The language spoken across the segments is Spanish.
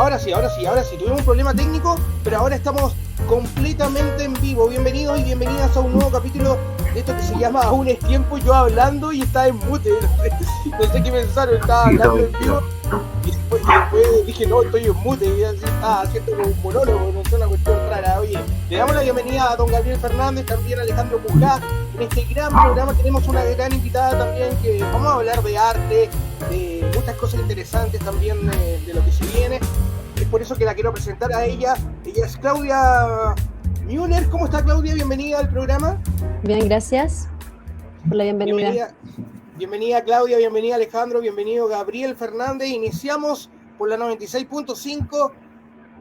Ahora sí. Tuvimos un problema técnico, pero ahora estamos completamente en vivo. Bienvenidos y bienvenidas a un nuevo capítulo de esto que se llama Aún es tiempo, yo hablando y estaba en mute. No sé qué pensaron, estaba hablando en vivo. Y después dije, no, estoy en mute. Y así estaba haciendo un monólogo, no sé, una cuestión rara. Oye, le damos la bienvenida a don Gabriel Fernández, también a Alejandro Pujá. En este gran programa tenemos una gran invitada también, que vamos a hablar de arte, de muchas cosas interesantes también de lo que se viene. Es por eso que la quiero presentar a ella. Ella es Claudia Müller. ¿Cómo está, Claudia? Bienvenida al programa. Bien, gracias por la bienvenida. Bienvenida Claudia, bienvenida Alejandro, bienvenido Gabriel Fernández. Iniciamos por la 96.5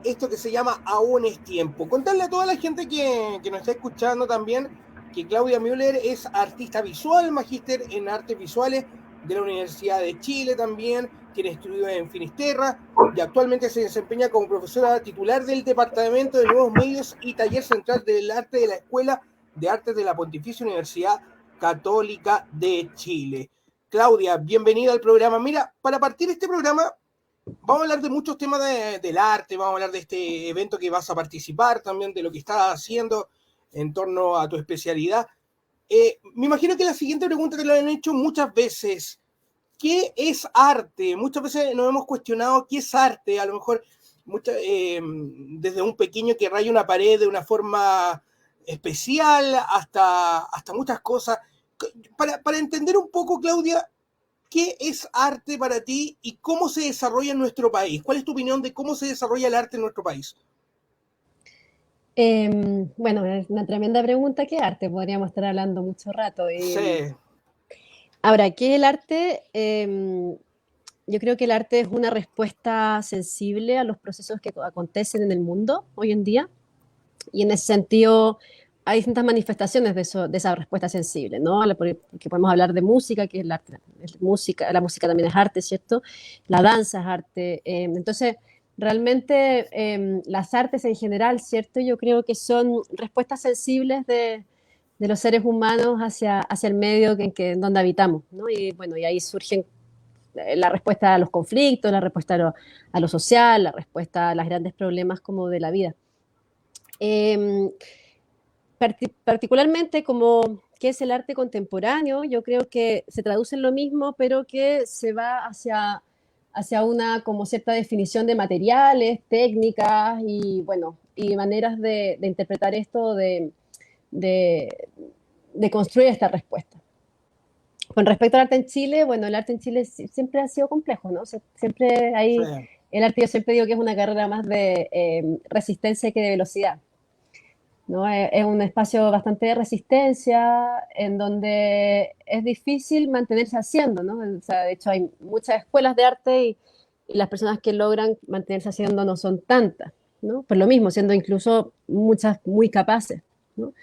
esto que se llama Aún es tiempo. Contarle a toda la gente que nos está escuchando también que Claudia Müller es artista visual, magíster en artes visuales de la Universidad de Chile también, tiene estudios en Finisterra y actualmente se desempeña como profesora titular del Departamento de Nuevos Medios y Taller Central del Arte de la Escuela de Artes de la Pontificia Universidad Católica de Chile. Claudia, bienvenida al programa. Mira, para partir este programa vamos a hablar de muchos temas del arte, vamos a hablar de este evento que vas a participar, también de lo que estás haciendo en torno a tu especialidad. Me imagino que la siguiente pregunta te la han hecho muchas veces. ¿Qué es arte? Muchas veces nos hemos cuestionado qué es arte, a lo mejor desde un pequeño que raya una pared de una forma especial hasta muchas cosas. Para entender un poco, Claudia, ¿qué es arte para ti y cómo se desarrolla en nuestro país? ¿Cuál es tu opinión de cómo se desarrolla el arte en nuestro país? Bueno, es una tremenda pregunta. ¿Qué arte? Podríamos estar hablando mucho rato. Sí. Ahora, ¿qué es el arte? Yo creo que el arte es una respuesta sensible a los procesos que acontecen en el mundo hoy en día. Y en ese sentido hay distintas manifestaciones de esa respuesta sensible, ¿no? Porque podemos hablar de música, que es la música también es arte, ¿cierto? La danza es arte. Entonces, realmente las artes en general, ¿cierto? Yo creo que son respuestas sensibles de los seres humanos hacia el medio en donde habitamos, ¿no? Y bueno, y ahí surgen la respuesta a los conflictos, la respuesta a lo social, la respuesta a los grandes problemas como de la vida. Particularmente como qué es el arte contemporáneo, yo creo que se traduce en lo mismo, pero que se va hacia una como cierta definición de materiales, técnicas y, bueno, y maneras de interpretar esto, de construir esta respuesta. Con respecto al arte en Chile, bueno, el arte en Chile siempre ha sido complejo, ¿no? Siempre hay, sí. El arte, yo siempre digo que es una carrera más de resistencia que de velocidad, ¿no? Es un espacio bastante de resistencia, en donde es difícil mantenerse haciendo, ¿no? O sea, de hecho hay muchas escuelas de arte y las personas que logran mantenerse haciendo no son tantas, ¿no? Por lo mismo, siendo incluso muchas muy capaces, ¿no?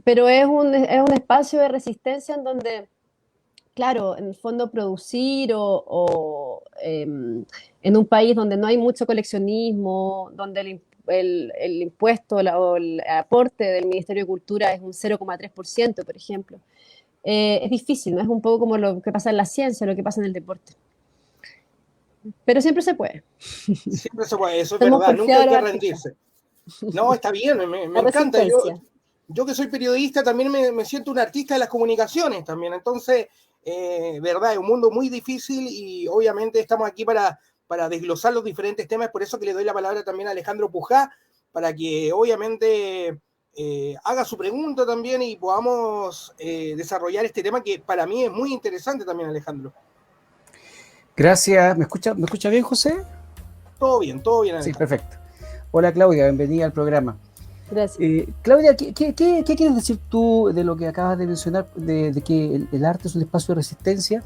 Pero es un espacio de resistencia en donde, claro, en el fondo producir en un país donde no hay mucho coleccionismo, donde el impuesto o el aporte del Ministerio de Cultura es un 0,3%, por ejemplo. Es difícil, ¿no? Es un poco como lo que pasa en la ciencia, lo que pasa en el deporte. Pero siempre se puede. Siempre se puede, eso es verdad, nunca hay que rendirse. No, está bien, me encanta. Yo que soy periodista también me siento un artista de las comunicaciones también, entonces, verdad, es un mundo muy difícil y obviamente estamos aquí para desglosar los diferentes temas, por eso que le doy la palabra también a Alejandro Pujá, para que obviamente haga su pregunta también y podamos desarrollar este tema que para mí es muy interesante también, Alejandro. Gracias. ¿Me escucha bien, José? Todo bien, Alejandro. Sí, perfecto. Hola, Claudia, bienvenida al programa. Gracias. Claudia, ¿qué quieres decir tú de lo que acabas de mencionar, de que el arte es un espacio de resistencia?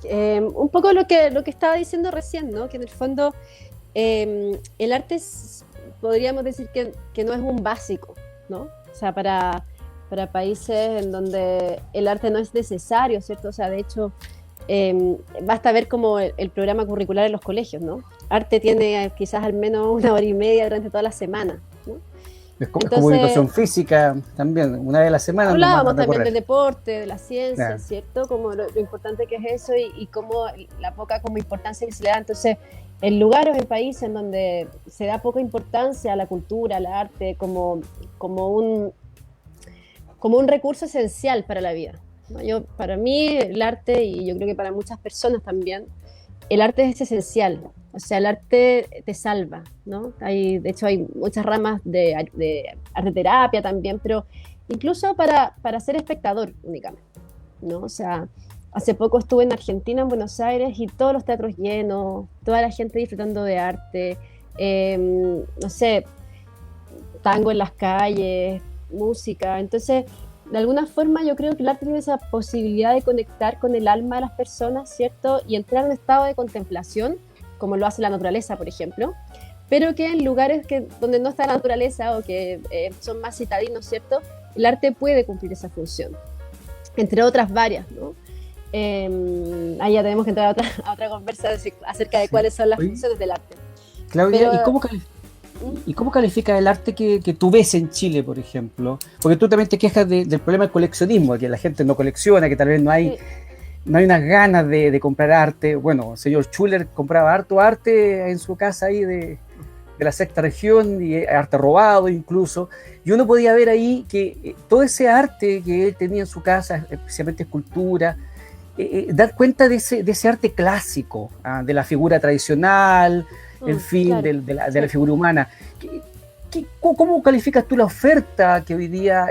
Un poco lo que estaba diciendo recién, ¿no? Que en el fondo el arte podríamos decir que no es un básico, ¿no? O sea, para países en donde el arte no es necesario, ¿cierto? O sea, de hecho, basta ver como el programa curricular en los colegios, ¿no? Arte tiene quizás al menos 1 hora y media durante toda la semana, ¿no? Es como Entonces, educación física también, una vez a la semana nos mandan hablábamos a también recorrer. del deporte, de la ciencia, Claro. ¿cierto? Como lo importante que es eso y cómo la poca como importancia que se le da. Entonces, en lugares, en países en donde se da poca importancia a la cultura, al arte, como un, como un recurso esencial para la vida, ¿no? Para mí, el arte, y yo creo que para muchas personas también, el arte es esencial. O sea, el arte te salva, ¿no? De hecho, hay muchas ramas de arte terapia también, pero incluso para ser espectador únicamente, ¿no? O sea, hace poco estuve en Argentina, en Buenos Aires, y todos los teatros llenos, toda la gente disfrutando de arte, no sé, tango en las calles, música. Entonces, de alguna forma yo creo que el arte tiene esa posibilidad de conectar con el alma de las personas, ¿cierto? Y entrar en un estado de contemplación, como lo hace la naturaleza, por ejemplo, pero que en lugares donde no está la naturaleza o que son más citadinos, ¿cierto? El arte puede cumplir esa función, entre otras varias, ¿no? Ahí ya tenemos que entrar a otra conversa acerca de Sí. cuáles son las Oye, funciones del arte. Claudia, Pero, ¿y cómo califica el arte que tú ves en Chile, por ejemplo? Porque tú también te quejas del problema del coleccionismo, que la gente no colecciona, que tal vez sí, no hay unas ganas de comprar arte. Bueno, el señor Schuller compraba harto arte en su casa ahí de la sexta región, y arte robado incluso, y uno podía ver ahí que todo ese arte que él tenía en su casa, especialmente escultura, dar cuenta de ese arte clásico, de la figura tradicional, en fin, claro, de la sí. figura humana. ¿Cómo calificas tú la oferta que hoy día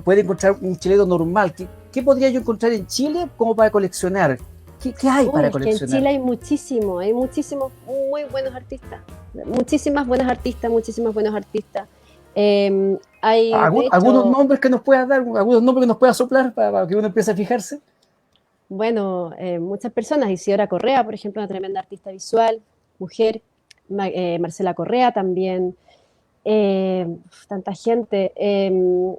puede encontrar un chileno normal? ¿Qué podría yo encontrar en Chile como para coleccionar? ¿Qué hay Uy, para es que en coleccionar? Chile hay muchísimos muy buenos artistas, muchísimas buenos artistas. Hay, de ¿Algunos hecho, nombres que nos puedas dar, algunos nombres que nos puedas soplar para que uno empiece a fijarse? bueno, muchas personas, Isidora Correa, por ejemplo, una tremenda artista visual, mujer, Marcela Correa también, tanta gente.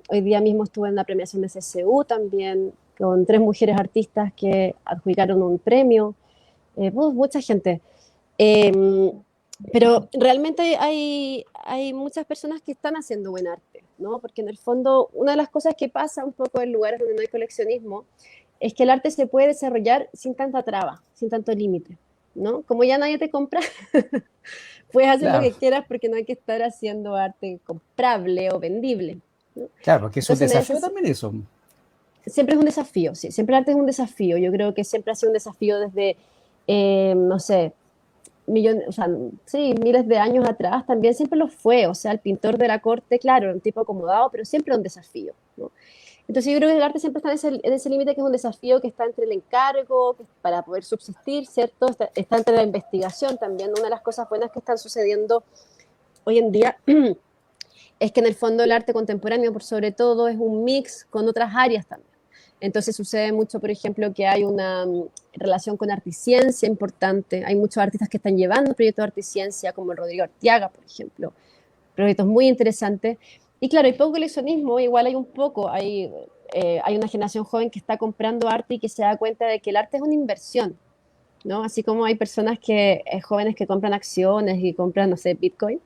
Hoy día mismo estuve en una premiación de CCU también, con 3 mujeres artistas que adjudicaron un premio, mucha gente. Eh, pero realmente hay muchas personas que están haciendo buen arte, ¿no? Porque en el fondo, una de las cosas que pasa un poco en lugares donde no hay coleccionismo es que el arte se puede desarrollar sin tanta traba, sin tanto límite, ¿no? Como ya nadie te compra, puedes hacer lo Claro, que quieras porque no hay que estar haciendo arte comprable o vendible, ¿no? claro, porque es un Entonces, desafío también eso. siempre es un desafío, sí, siempre el arte es un desafío. Yo creo que siempre ha sido un desafío desde, no sé, millones, o sea, sí, miles de años atrás también siempre lo fue. O sea, el pintor de la corte, claro, era un tipo acomodado, pero siempre un desafío, ¿no? Entonces yo creo que el arte siempre está en ese límite que es un desafío que está entre el encargo, que para poder subsistir, ¿cierto? Está entre la investigación también. Una de las cosas buenas que están sucediendo hoy en día es que en el fondo el arte contemporáneo, por sobre todo, es un mix con otras áreas también. Entonces sucede mucho, por ejemplo, que hay una relación con arte y ciencia importante. Hay muchos artistas que están llevando proyectos de arte y ciencia, como el Rodrigo Arteaga, por ejemplo. Proyectos muy interesantes. Y claro, hay poco coleccionismo, igual hay un poco, hay una generación joven que está comprando arte y que se da cuenta de que el arte es una inversión, ¿no? Así como hay personas jóvenes que compran acciones y compran, no sé, Bitcoin.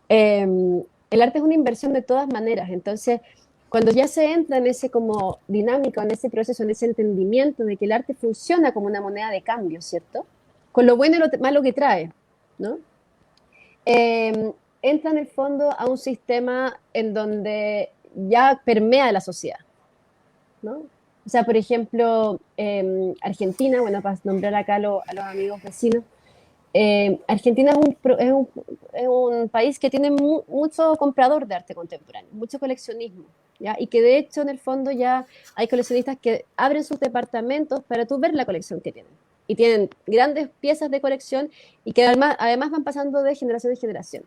El arte es una inversión de todas maneras. Entonces, cuando ya se entra en ese como dinámica, en ese proceso, en ese entendimiento de que el arte funciona como una moneda de cambio, ¿cierto? Con lo bueno y lo malo que trae, ¿no? Eh, Entra en el fondo a un sistema en donde ya permea la sociedad, ¿no? O sea, por ejemplo, Argentina, bueno, para nombrar acá a los amigos vecinos, Argentina es un país que tiene mucho comprador de arte contemporáneo, mucho coleccionismo, ¿ya? Y que de hecho en el fondo ya hay coleccionistas que abren sus departamentos para tú ver la colección que tienen. Y tienen grandes piezas de colección y que además van pasando de generación en generación.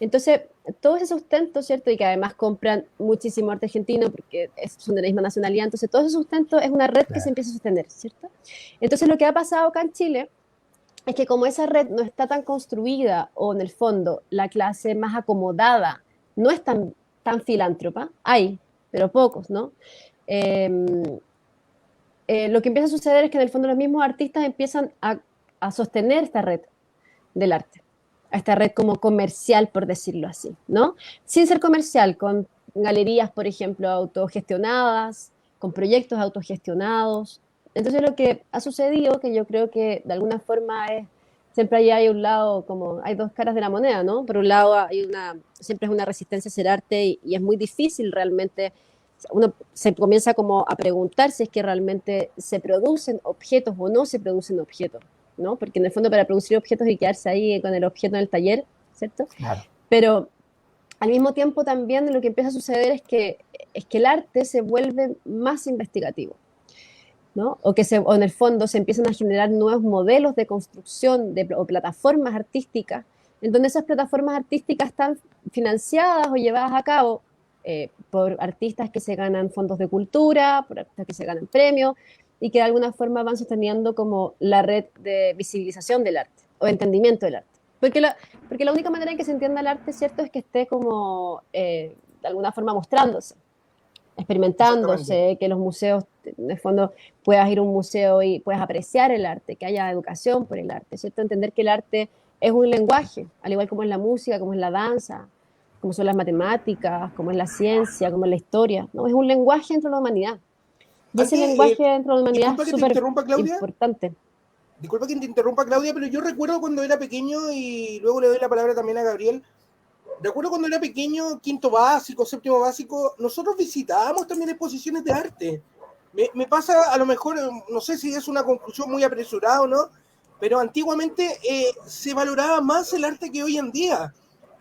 Entonces, todo ese sustento, ¿cierto? Y que además compran muchísimo arte argentino porque son de la misma nacionalidad. Entonces, todo ese sustento es una red que se Claro. empieza a sostener, ¿cierto? Entonces, lo que ha pasado acá en Chile es que como esa red no está tan construida o en el fondo la clase más acomodada no es tan filántropa, hay, pero pocos, ¿no? Eh, lo que empieza a suceder es que en el fondo los mismos artistas empiezan a sostener esta red del arte. a esta red como comercial, por decirlo así, ¿no? Sin ser comercial, con galerías, por ejemplo, autogestionadas, con proyectos autogestionados. Entonces lo que ha sucedido, que yo creo que de alguna forma es, siempre ahí hay un lado, como hay dos caras de la moneda, ¿no? Por un lado siempre es una resistencia a hacer arte y es muy difícil realmente, uno se comienza como a preguntar si es que realmente se producen objetos o no se producen objetos, ¿no? Porque en el fondo para producir objetos y quedarse ahí con el objeto en el taller, ¿cierto? Claro. Pero al mismo tiempo también lo que empieza a suceder es que el arte se vuelve más investigativo, ¿no? O en el fondo se empiezan a generar nuevos modelos de construcción o plataformas artísticas, en donde esas plataformas artísticas están financiadas o llevadas a cabo por artistas que se ganan fondos de cultura, por artistas que se ganan premios y que de alguna forma van sosteniendo como la red de visibilización del arte o entendimiento del arte. Porque la única manera en que se entienda el arte, ¿cierto?, es que esté como de alguna forma mostrándose, Exactamente. experimentándose, que los museos, en el fondo, puedas ir a un museo y puedas apreciar el arte, que haya educación por el arte, ¿cierto? Entender que el arte es un lenguaje, al igual como es la música, como es la danza, como son las matemáticas, como es la ciencia, como es la historia, ¿no? Es un lenguaje dentro de la humanidad. Y ese Antes, lenguaje dentro de la humanidad disculpa es que te súper interrumpa, Claudia. importante. Disculpa que te interrumpa, Claudia, pero yo recuerdo cuando era pequeño, y luego le doy la palabra también a Gabriel. Recuerdo cuando era pequeño, quinto básico, séptimo básico, nosotros visitábamos también exposiciones de arte. Me pasa, a lo mejor, no sé si es una conclusión muy apresurada o no, pero antiguamente se valoraba más el arte que hoy en día.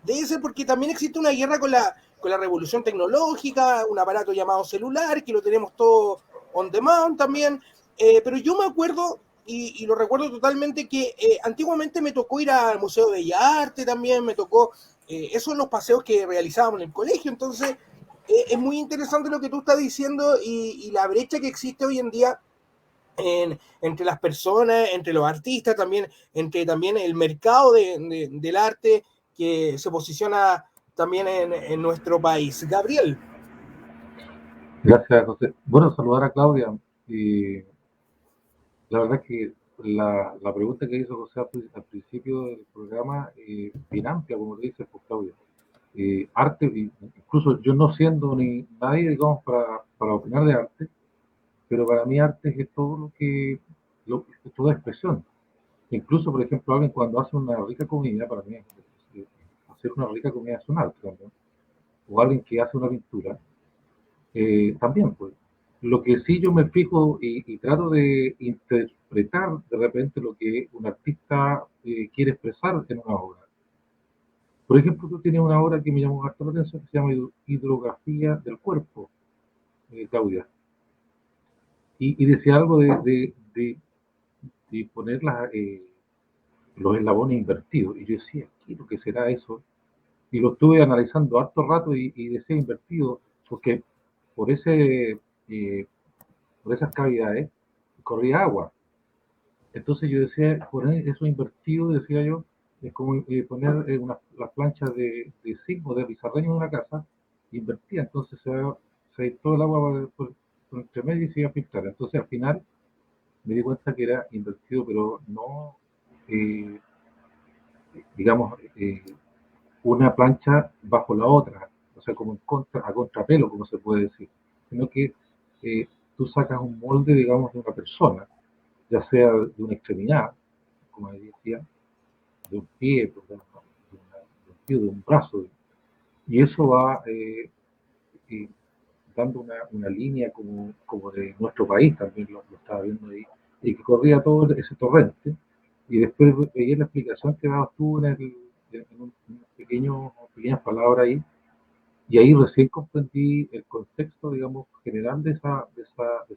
Debe ser porque también existe una guerra con la revolución tecnológica, un aparato llamado celular, que lo tenemos todo on demand también. Pero yo me acuerdo, y lo recuerdo totalmente, que antiguamente me tocó ir al Museo de Bellas Artes también, me tocó esos son los paseos que realizábamos en el colegio. Entonces, es muy interesante lo que tú estás diciendo y la brecha que existe hoy en día entre las personas, entre los artistas, también entre también el mercado del arte que se posiciona también en nuestro país. Gabriel. Gracias, José. Bueno, saludar a Claudia. Y la verdad es que la pregunta que hizo José al principio del programa, bien amplia, como le dice, pues, Claudia. Arte, incluso yo no siendo ni nadie, digamos, para opinar de arte, pero para mí arte es todo es toda expresión. Incluso, por ejemplo, alguien cuando hace una rica comida, para mí, hacer una rica comida es un arte también. O alguien que hace una pintura, también, pues. Lo que sí yo me fijo y trato de interpretar de repente lo que un artista quiere expresar en una obra. Por ejemplo, tú tienes una obra que me llamó harto la atención que se llama Hidrografía del Cuerpo, Claudia. Y decía algo de poner los eslabones invertidos. Y yo decía, ¿qué es lo que será eso? Y lo estuve analizando harto rato y decía invertido, porque por por esas cavidades corría agua. Entonces yo decía, poner eso invertido, decía yo, es como poner las planchas de zinc o de pizarreño en una casa invertida. Entonces todo el agua por entre medio y se iba a filtrar. Entonces al final me di cuenta que era invertido, pero no, eh, digamos, una plancha bajo la otra, o sea, como a contrapelo, como se puede decir, sino que eh, tú sacas un molde, digamos, de una persona, ya sea de una extremidad, como decía, de un pie, de un brazo, y eso va dando una línea como de nuestro país, también lo estaba viendo ahí, y que corría todo ese torrente, y después veía la explicación que dabas tú en pequeñas palabras ahí, y ahí recién comprendí el contexto, digamos, general de esa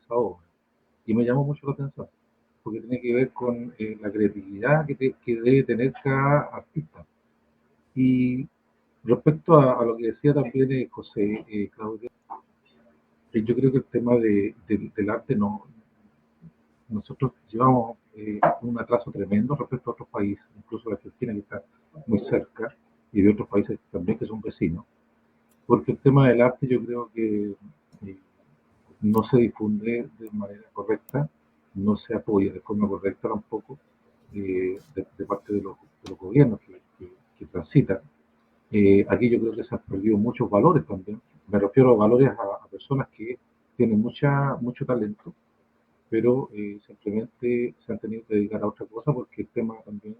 obra. Y me llamó mucho la atención, porque tiene que ver con la creatividad que debe tener cada artista. Y respecto a lo que decía también José, Claudia, yo creo que el tema del arte no. Nosotros llevamos un atraso tremendo respecto a otros países, incluso la Argentina que está muy cerca, y de otros países también que son vecinos, porque el tema del arte yo creo que no se difunde de manera correcta, no se apoya de forma correcta tampoco de parte de los gobiernos que transitan. Aquí yo creo que se han perdido muchos valores también. Me refiero a valores a personas que tienen mucho talento, pero simplemente se han tenido que dedicar a otra cosa porque el tema también,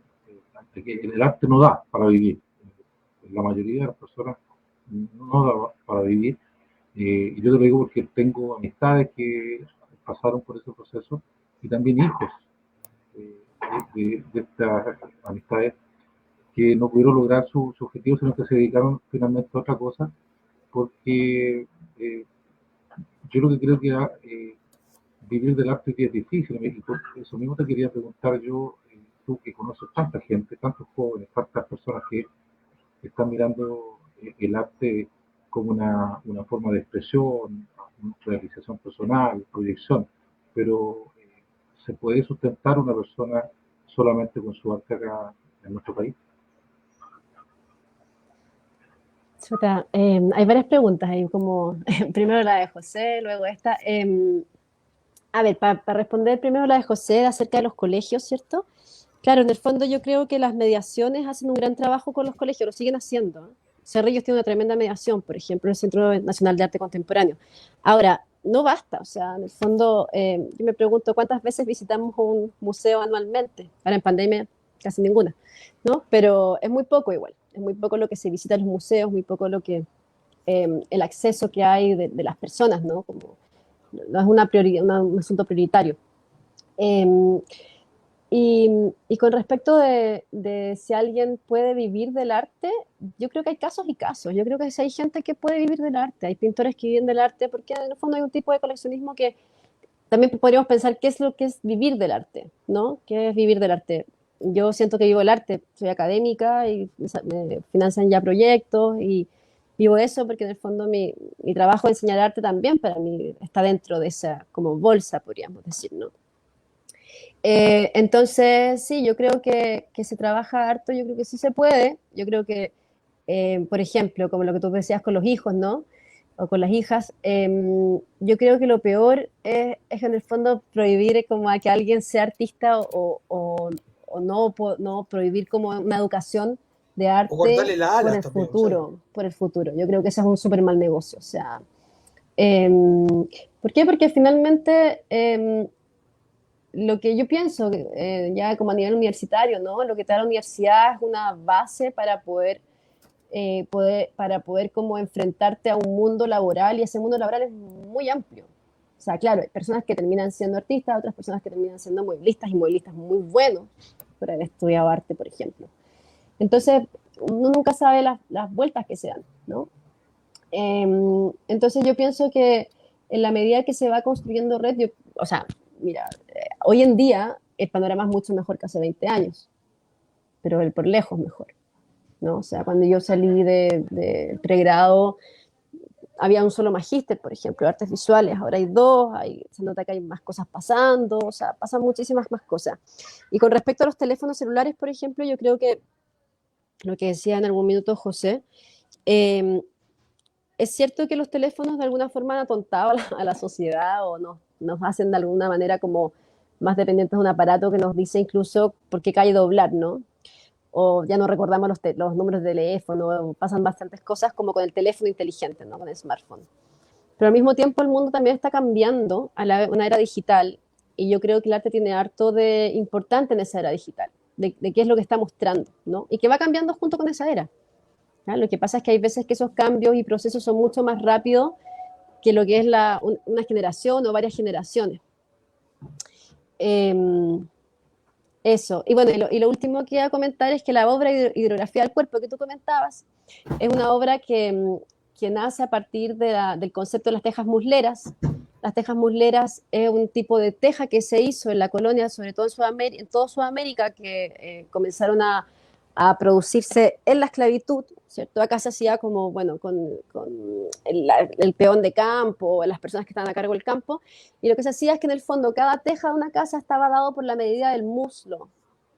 el arte no da para vivir. La mayoría de las personas no da para vivir. Y yo te lo digo porque tengo amistades que pasaron por ese proceso y también hijos de estas amistades que no pudieron lograr su objetivo, sino que se dedicaron finalmente a otra cosa, porque yo lo que creo que vivir del arte es difícil, y por eso mismo te quería preguntar yo, tú que conoces tanta gente, tantos jóvenes, tantas personas que están mirando el arte como una forma de expresión, realización personal, proyección, pero ¿se puede sustentar una persona solamente con su arte acá en nuestro país? Chuta, hay varias preguntas ahí, como primero la de José, luego esta. A ver, para responder primero la de José acerca de los colegios, ¿cierto? Claro, en el fondo yo creo que las mediaciones hacen un gran trabajo con los colegios, lo siguen haciendo. Cerrillos tiene una tremenda mediación, por ejemplo, el Centro Nacional de Arte Contemporáneo. Ahora, no basta, o sea, en el fondo, yo me pregunto cuántas veces visitamos un museo anualmente. Ahora en pandemia, casi ninguna, ¿no? Pero es muy poco igual, es muy poco lo que se visita en los museos, muy poco lo que, el acceso que hay de las personas, ¿no? Como, no es un asunto prioritario. Eh, y, y, con respecto de si alguien puede vivir del arte, yo creo que hay casos y casos. Yo creo que si hay gente que puede vivir del arte, hay pintores que viven del arte, porque en el fondo hay un tipo de coleccionismo que también podríamos pensar qué es lo que es vivir del arte, ¿no? ¿Qué es vivir del arte? Yo siento que vivo el arte, soy académica y me financian ya proyectos y vivo eso porque en el fondo mi trabajo de enseñar arte también para mí está dentro de esa como bolsa, podríamos decir, ¿no? Entonces, sí, yo creo que se trabaja harto, yo creo que sí se puede, yo creo que, por ejemplo, como lo que tú decías con los hijos, ¿no? O con las hijas, yo creo que lo peor es en el fondo prohibir como a que alguien sea artista o no, no prohibir como una educación de O cortarle arte las alas también, sí. por el futuro. Yo creo que ese es un súper mal negocio, o sea, ¿por qué? Porque finalmente lo que yo pienso, ya como a nivel universitario, ¿no? Lo que te da la universidad es una base para poder como enfrentarte a un mundo laboral y ese mundo laboral es muy amplio. O sea, claro, hay personas que terminan siendo artistas, otras personas que terminan siendo mueblistas y mueblistas muy buenos por haber estudiado arte, por ejemplo. Entonces, uno nunca sabe las vueltas que se dan, ¿no? Entonces yo pienso que en la medida que se va construyendo red, o sea, mira, hoy en día el panorama es mucho mejor que hace 20 años, pero el por lejos mejor, ¿no? O sea, cuando yo salí de pregrado, había un solo magíster, por ejemplo, de artes visuales, ahora hay dos, se nota que hay más cosas pasando, o sea, pasan muchísimas más cosas. Y con respecto a los teléfonos celulares, por ejemplo, yo creo que lo que decía en algún minuto José, eh, es cierto que los teléfonos de alguna forma han atontado a la sociedad o nos hacen de alguna manera como más dependientes de un aparato que nos dice incluso por qué calle doblar, ¿no? O ya no recordamos los números de teléfono, pasan bastantes cosas como con el teléfono inteligente, ¿no? Con el smartphone. Pero al mismo tiempo el mundo también está cambiando a una era digital y yo creo que el arte tiene harto de importante en esa era digital, de qué es lo que está mostrando, ¿no? Y que va cambiando junto con esa era. ¿Ya? Lo que pasa es que hay veces que esos cambios y procesos son mucho más rápidos que lo que es una generación o varias generaciones. Eso. Y bueno, y lo último que iba a comentar es que la obra Hidrografía del Cuerpo que tú comentabas es una obra que nace a partir del concepto de las tejas musleras. Las tejas musleras es un tipo de teja que se hizo en la colonia, sobre todo en toda Sudamérica, que comenzaron a producirse en la esclavitud, ¿cierto? Acá se hacía como, bueno, con el peón de campo, las personas que estaban a cargo del campo, y lo que se hacía es que en el fondo cada teja de una casa estaba dado por la medida del muslo,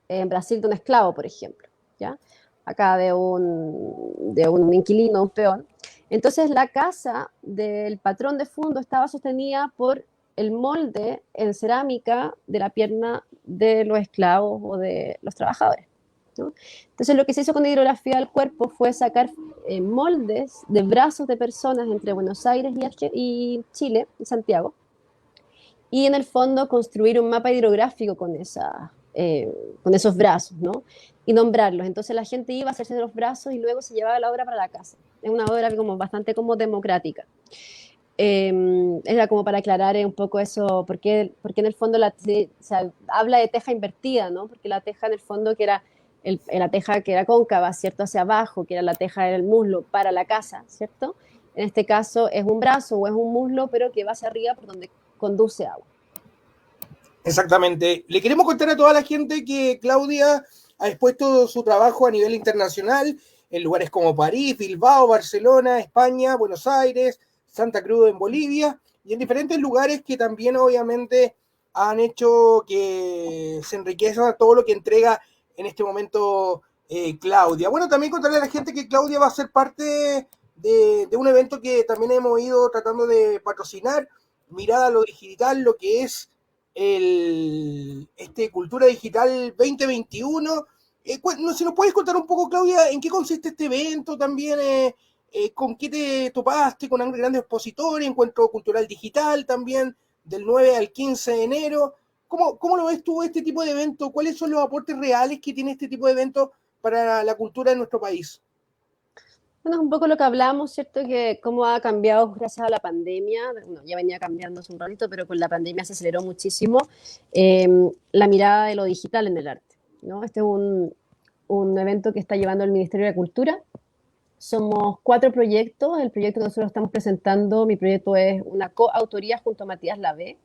en Brasil de un esclavo, por ejemplo, ¿ya? Acá de un inquilino, un peón. Entonces la casa del patrón de fondo estaba sostenida por el molde en cerámica de la pierna de los esclavos o de los trabajadores. ¿no? Entonces lo que se hizo con hidrografía del cuerpo fue sacar moldes de brazos de personas entre Buenos Aires y Chile, y Santiago, y en el fondo construir un mapa hidrográfico con esos brazos, ¿no? Y nombrarlos. Entonces la gente iba a hacerse los brazos y luego se llevaba la obra para la casa. Es una obra como bastante como democrática. Era como para aclarar un poco eso, porque en el fondo habla de teja invertida, ¿no? Porque la teja en el fondo que era la teja que era cóncava, ¿cierto? Hacia abajo, que era la teja del muslo para la casa, ¿cierto? En este caso es un brazo o es un muslo, pero que va hacia arriba por donde conduce agua. Exactamente. Le queremos contar a toda la gente que Claudia ha expuesto su trabajo a nivel internacional en lugares como París, Bilbao, Barcelona, España, Buenos Aires, Santa Cruz en Bolivia y en diferentes lugares que también obviamente han hecho que se enriquezca todo lo que entrega en este momento Claudia. Bueno, también contarle a la gente que Claudia va a ser parte de un evento que también hemos ido tratando de patrocinar, Mirada a lo Digital, lo que es Cultura Digital 2021. Si nos puedes contar un poco, Claudia, en qué consiste este evento también, con qué te topaste, con grandes expositores, Encuentro Cultural Digital también, del 9 al 15 de enero. ¿Cómo lo ves tú este tipo de evento? ¿Cuáles son los aportes reales que tiene este tipo de evento para la cultura de nuestro país? Bueno, es un poco lo que hablamos, ¿cierto? Que cómo ha cambiado gracias a la pandemia. Bueno, ya venía cambiando hace un ratito, pero con la pandemia se aceleró muchísimo la mirada de lo digital en el arte, ¿no? Este es un evento que está llevando el Ministerio de Cultura. Somos 4 proyectos. El proyecto que nosotros estamos presentando, mi proyecto es una coautoría junto a Matías Lavé,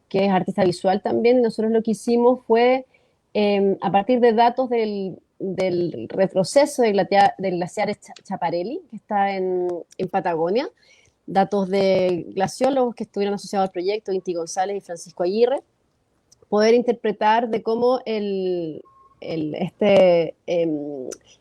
que es artista visual también. Nosotros lo que hicimos fue, a partir de datos del retroceso del glaciar Schiaparelli, que está en Patagonia, datos de glaciólogos que estuvieron asociados al proyecto, Inti González y Francisco Aguirre, poder interpretar de cómo este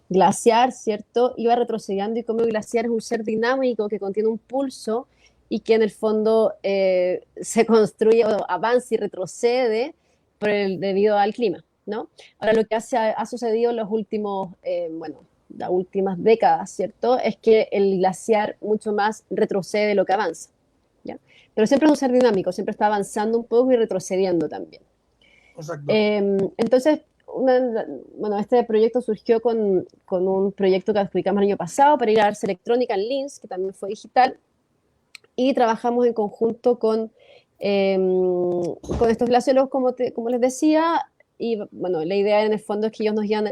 glaciar, ¿cierto?, iba retrocediendo y cómo el glaciar es un ser dinámico que contiene un pulso y que en el fondo se construye o avanza y retrocede debido al clima, ¿no? Ahora, lo que ha sucedido en los últimos, las últimas décadas, ¿cierto?, es que el glaciar mucho más retrocede de lo que avanza, ¿ya? Pero siempre es un ser dinámico, siempre está avanzando un poco y retrocediendo también. Exacto. Entonces, este proyecto surgió con un proyecto que adjudicamos el año pasado para ir a Arts Electrónica en Linz, que también fue digital, y trabajamos en conjunto con estos glaciólogos, como les decía, y bueno, la idea en el fondo es que ellos nos iban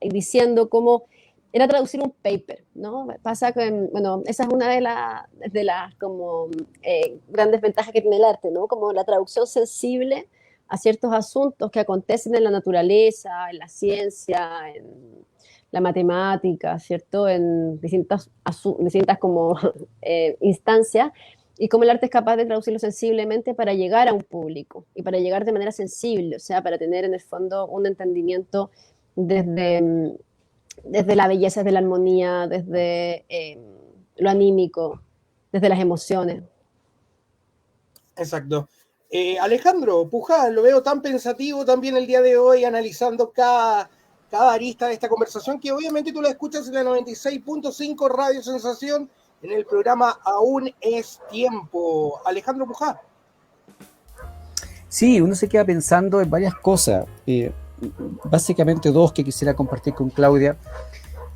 diciendo cómo era traducir un paper, ¿no? Pasa que, bueno, esa es una de las como grandes ventajas que tiene el arte, ¿no? Como la traducción sensible a ciertos asuntos que acontecen en la naturaleza, en la ciencia, en la matemática, ¿cierto? En distintas como instancias, y cómo el arte es capaz de traducirlo sensiblemente para llegar a un público y para llegar de manera sensible, o sea, para tener en el fondo un entendimiento desde la belleza, desde la armonía, desde lo anímico, desde las emociones. Exacto. Alejandro Pujá, lo veo tan pensativo también el día de hoy, analizando cada arista de esta conversación, que obviamente tú la escuchas en la 96.5 Radio Sensación, en el programa Aún es Tiempo. Alejandro Pujá. Sí, uno se queda pensando en varias cosas, básicamente 2 que quisiera compartir con Claudia,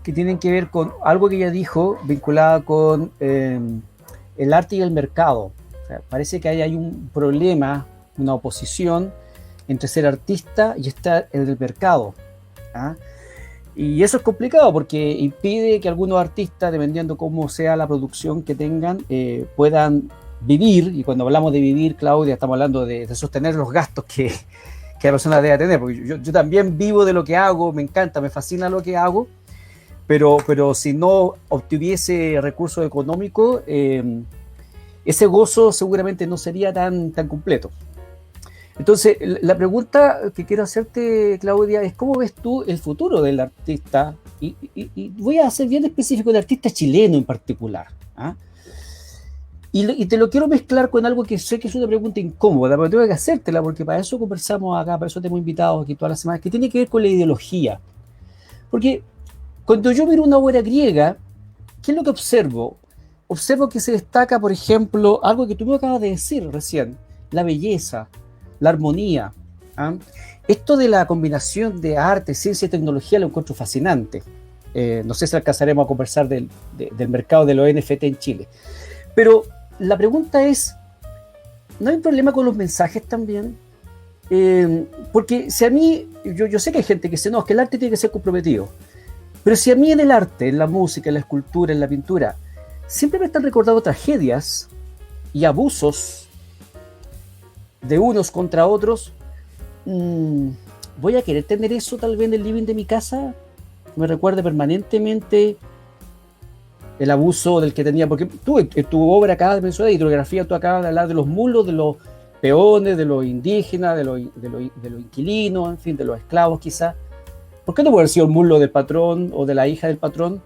que tienen que ver con algo que ella dijo, vinculada con el arte y el mercado. O sea, parece que hay un problema, una oposición entre ser artista y estar en el mercado, ¿ah? Y eso es complicado porque impide que algunos artistas, dependiendo cómo sea la producción que tengan, puedan vivir. Y cuando hablamos de vivir, Claudia, estamos hablando de sostener los gastos que la persona debe tener, porque yo también vivo de lo que hago, me encanta, me fascina lo que hago, pero si no obtuviese recursos económicos, ese gozo seguramente no sería tan completo. Entonces, la pregunta que quiero hacerte, Claudia, es ¿cómo ves tú el futuro del artista? Y voy a ser bien específico, del artista chileno en particular, ¿ah? Y te lo quiero mezclar con algo que sé que es una pregunta incómoda, pero tengo que hacértela porque para eso conversamos acá, para eso te hemos invitado aquí todas las semanas, que tiene que ver con la ideología. Porque cuando yo miro una obra griega, ¿qué es lo que observo? Observo que se destaca, por ejemplo, algo que tú me acabas de decir recién, la belleza, la armonía. ¿Ah? Esto de la combinación de arte, ciencia y tecnología lo encuentro fascinante. No sé si alcanzaremos a conversar del mercado de los NFT en Chile. Pero la pregunta es, ¿no hay problema con los mensajes también? Porque si a mí, yo sé que hay gente que dice, no, es que el arte tiene que ser comprometido. Pero si a mí en el arte, en la música, en la escultura, en la pintura, siempre me están recordando tragedias y abusos de unos contra otros, voy a querer tener eso tal vez en el living de mi casa, me recuerde permanentemente el abuso del que tenía, porque tú en tu obra acabas de mencionar de hidrografía, tú acabas de hablar de los mulos, de los peones, de los indígenas, de los inquilinos, en fin, de los esclavos quizás. ¿Por qué no puede haber sido el mulo del patrón o de la hija del patrón?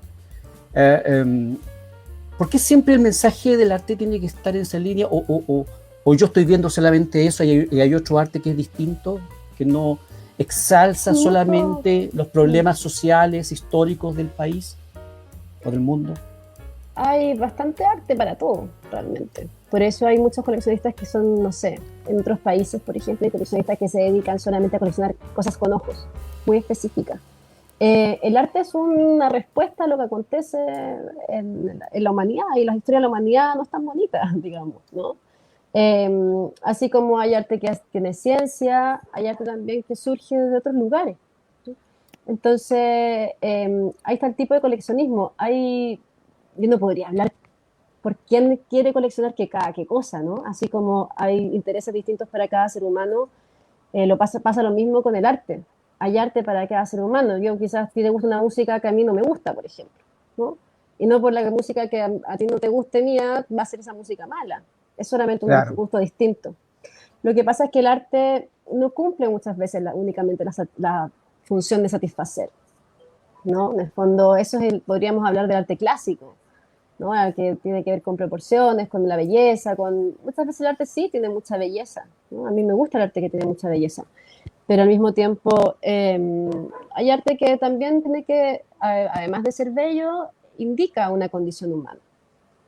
¿Por qué siempre el mensaje del arte tiene que estar en esa línea? ¿O yo estoy viendo solamente eso y hay otro arte que es distinto, que no exalza solamente los problemas sociales, históricos del país o del mundo? Hay bastante arte para todo, realmente. Por eso hay muchos coleccionistas que son, no sé, en otros países, por ejemplo, hay coleccionistas que se dedican solamente a coleccionar cosas con ojos, muy específicas. El arte es una respuesta a lo que acontece en la humanidad, y las historias de la humanidad no están bonitas, digamos, ¿no? Así como hay arte que tiene ciencia, hay arte también que surge de otros lugares. Entonces, ahí está el tipo de coleccionismo. Yo no podría hablar por quién quiere coleccionar qué cosa, ¿no? Así como hay intereses distintos para cada ser humano, pasa lo mismo con el arte. Hay arte para cada ser humano. Yo quizás a ti te gusta una música que a mí no me gusta, por ejemplo, ¿no? Y no por la música que a ti no te guste mía, va a ser esa música mala. Es solamente un gusto distinto. Lo que pasa es que el arte no cumple muchas veces únicamente la función de satisfacer, ¿no? En el fondo, podríamos hablar del arte clásico, ¿no? Que tiene que ver con proporciones, con la belleza, muchas veces el arte sí tiene mucha belleza, ¿no? A mí me gusta el arte que tiene mucha belleza, pero al mismo tiempo hay arte que también tiene que, además de ser bello, indica una condición humana.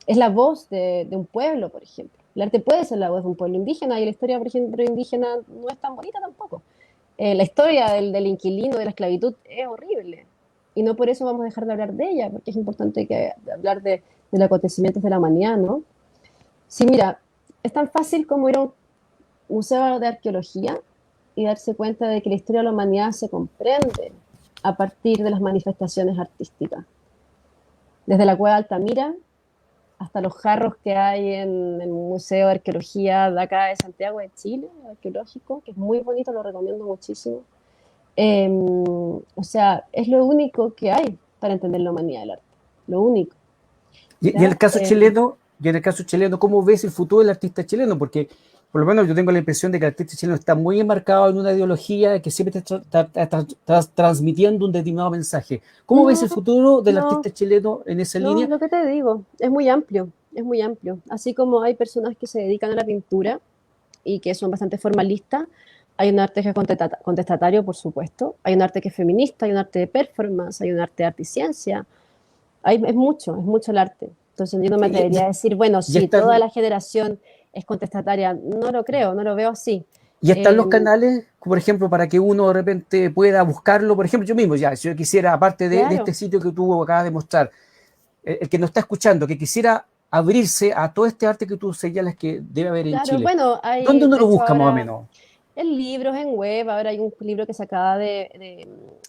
Es la voz de un pueblo, por ejemplo. El arte puede ser la voz de un pueblo indígena, y la historia, por ejemplo, indígena no es tan bonita tampoco. La historia del inquilino, de la esclavitud, es horrible. Y no por eso vamos a dejar de hablar de ella, porque es importante hablar de los acontecimientos de la humanidad, ¿no? Sí, mira, es tan fácil como ir a un museo de arqueología y darse cuenta de que la historia de la humanidad se comprende a partir de las manifestaciones artísticas. Desde la Cueva de Altamira hasta los jarros que hay en el Museo de Arqueología de acá de Santiago de Chile, arqueológico, que es muy bonito, lo recomiendo muchísimo. O sea, es lo único que hay para entender la humanidad del arte, lo único. Y en el caso chileno, ¿cómo ves el futuro del artista chileno? Porque por lo menos yo tengo la impresión de que el artista chileno está muy enmarcado en una ideología que siempre está transmitiendo un determinado mensaje. ¿Cómo ves el futuro del artista chileno en esa línea? Lo que te digo, es muy amplio, es muy amplio. Así como hay personas que se dedican a la pintura y que son bastante formalistas, hay un arte que es contestatario, por supuesto, hay un arte que es feminista, hay un arte de performance, hay un arte de arte y ciencia, es mucho el arte. Entonces yo no me atrevería a decir, bueno, si toda la generación es contestataria, no lo creo, no lo veo así. Y están los canales, por ejemplo, para que uno de repente pueda buscarlo. Por ejemplo, yo mismo, si yo quisiera, aparte de este sitio que tú acabas de mostrar, el que nos está escuchando, que quisiera abrirse a todo este arte que tú señalas que debe haber en Chile. Bueno, ¿Dónde uno lo busca más o menos? En libros, en web. Ahora hay un libro que se acaba de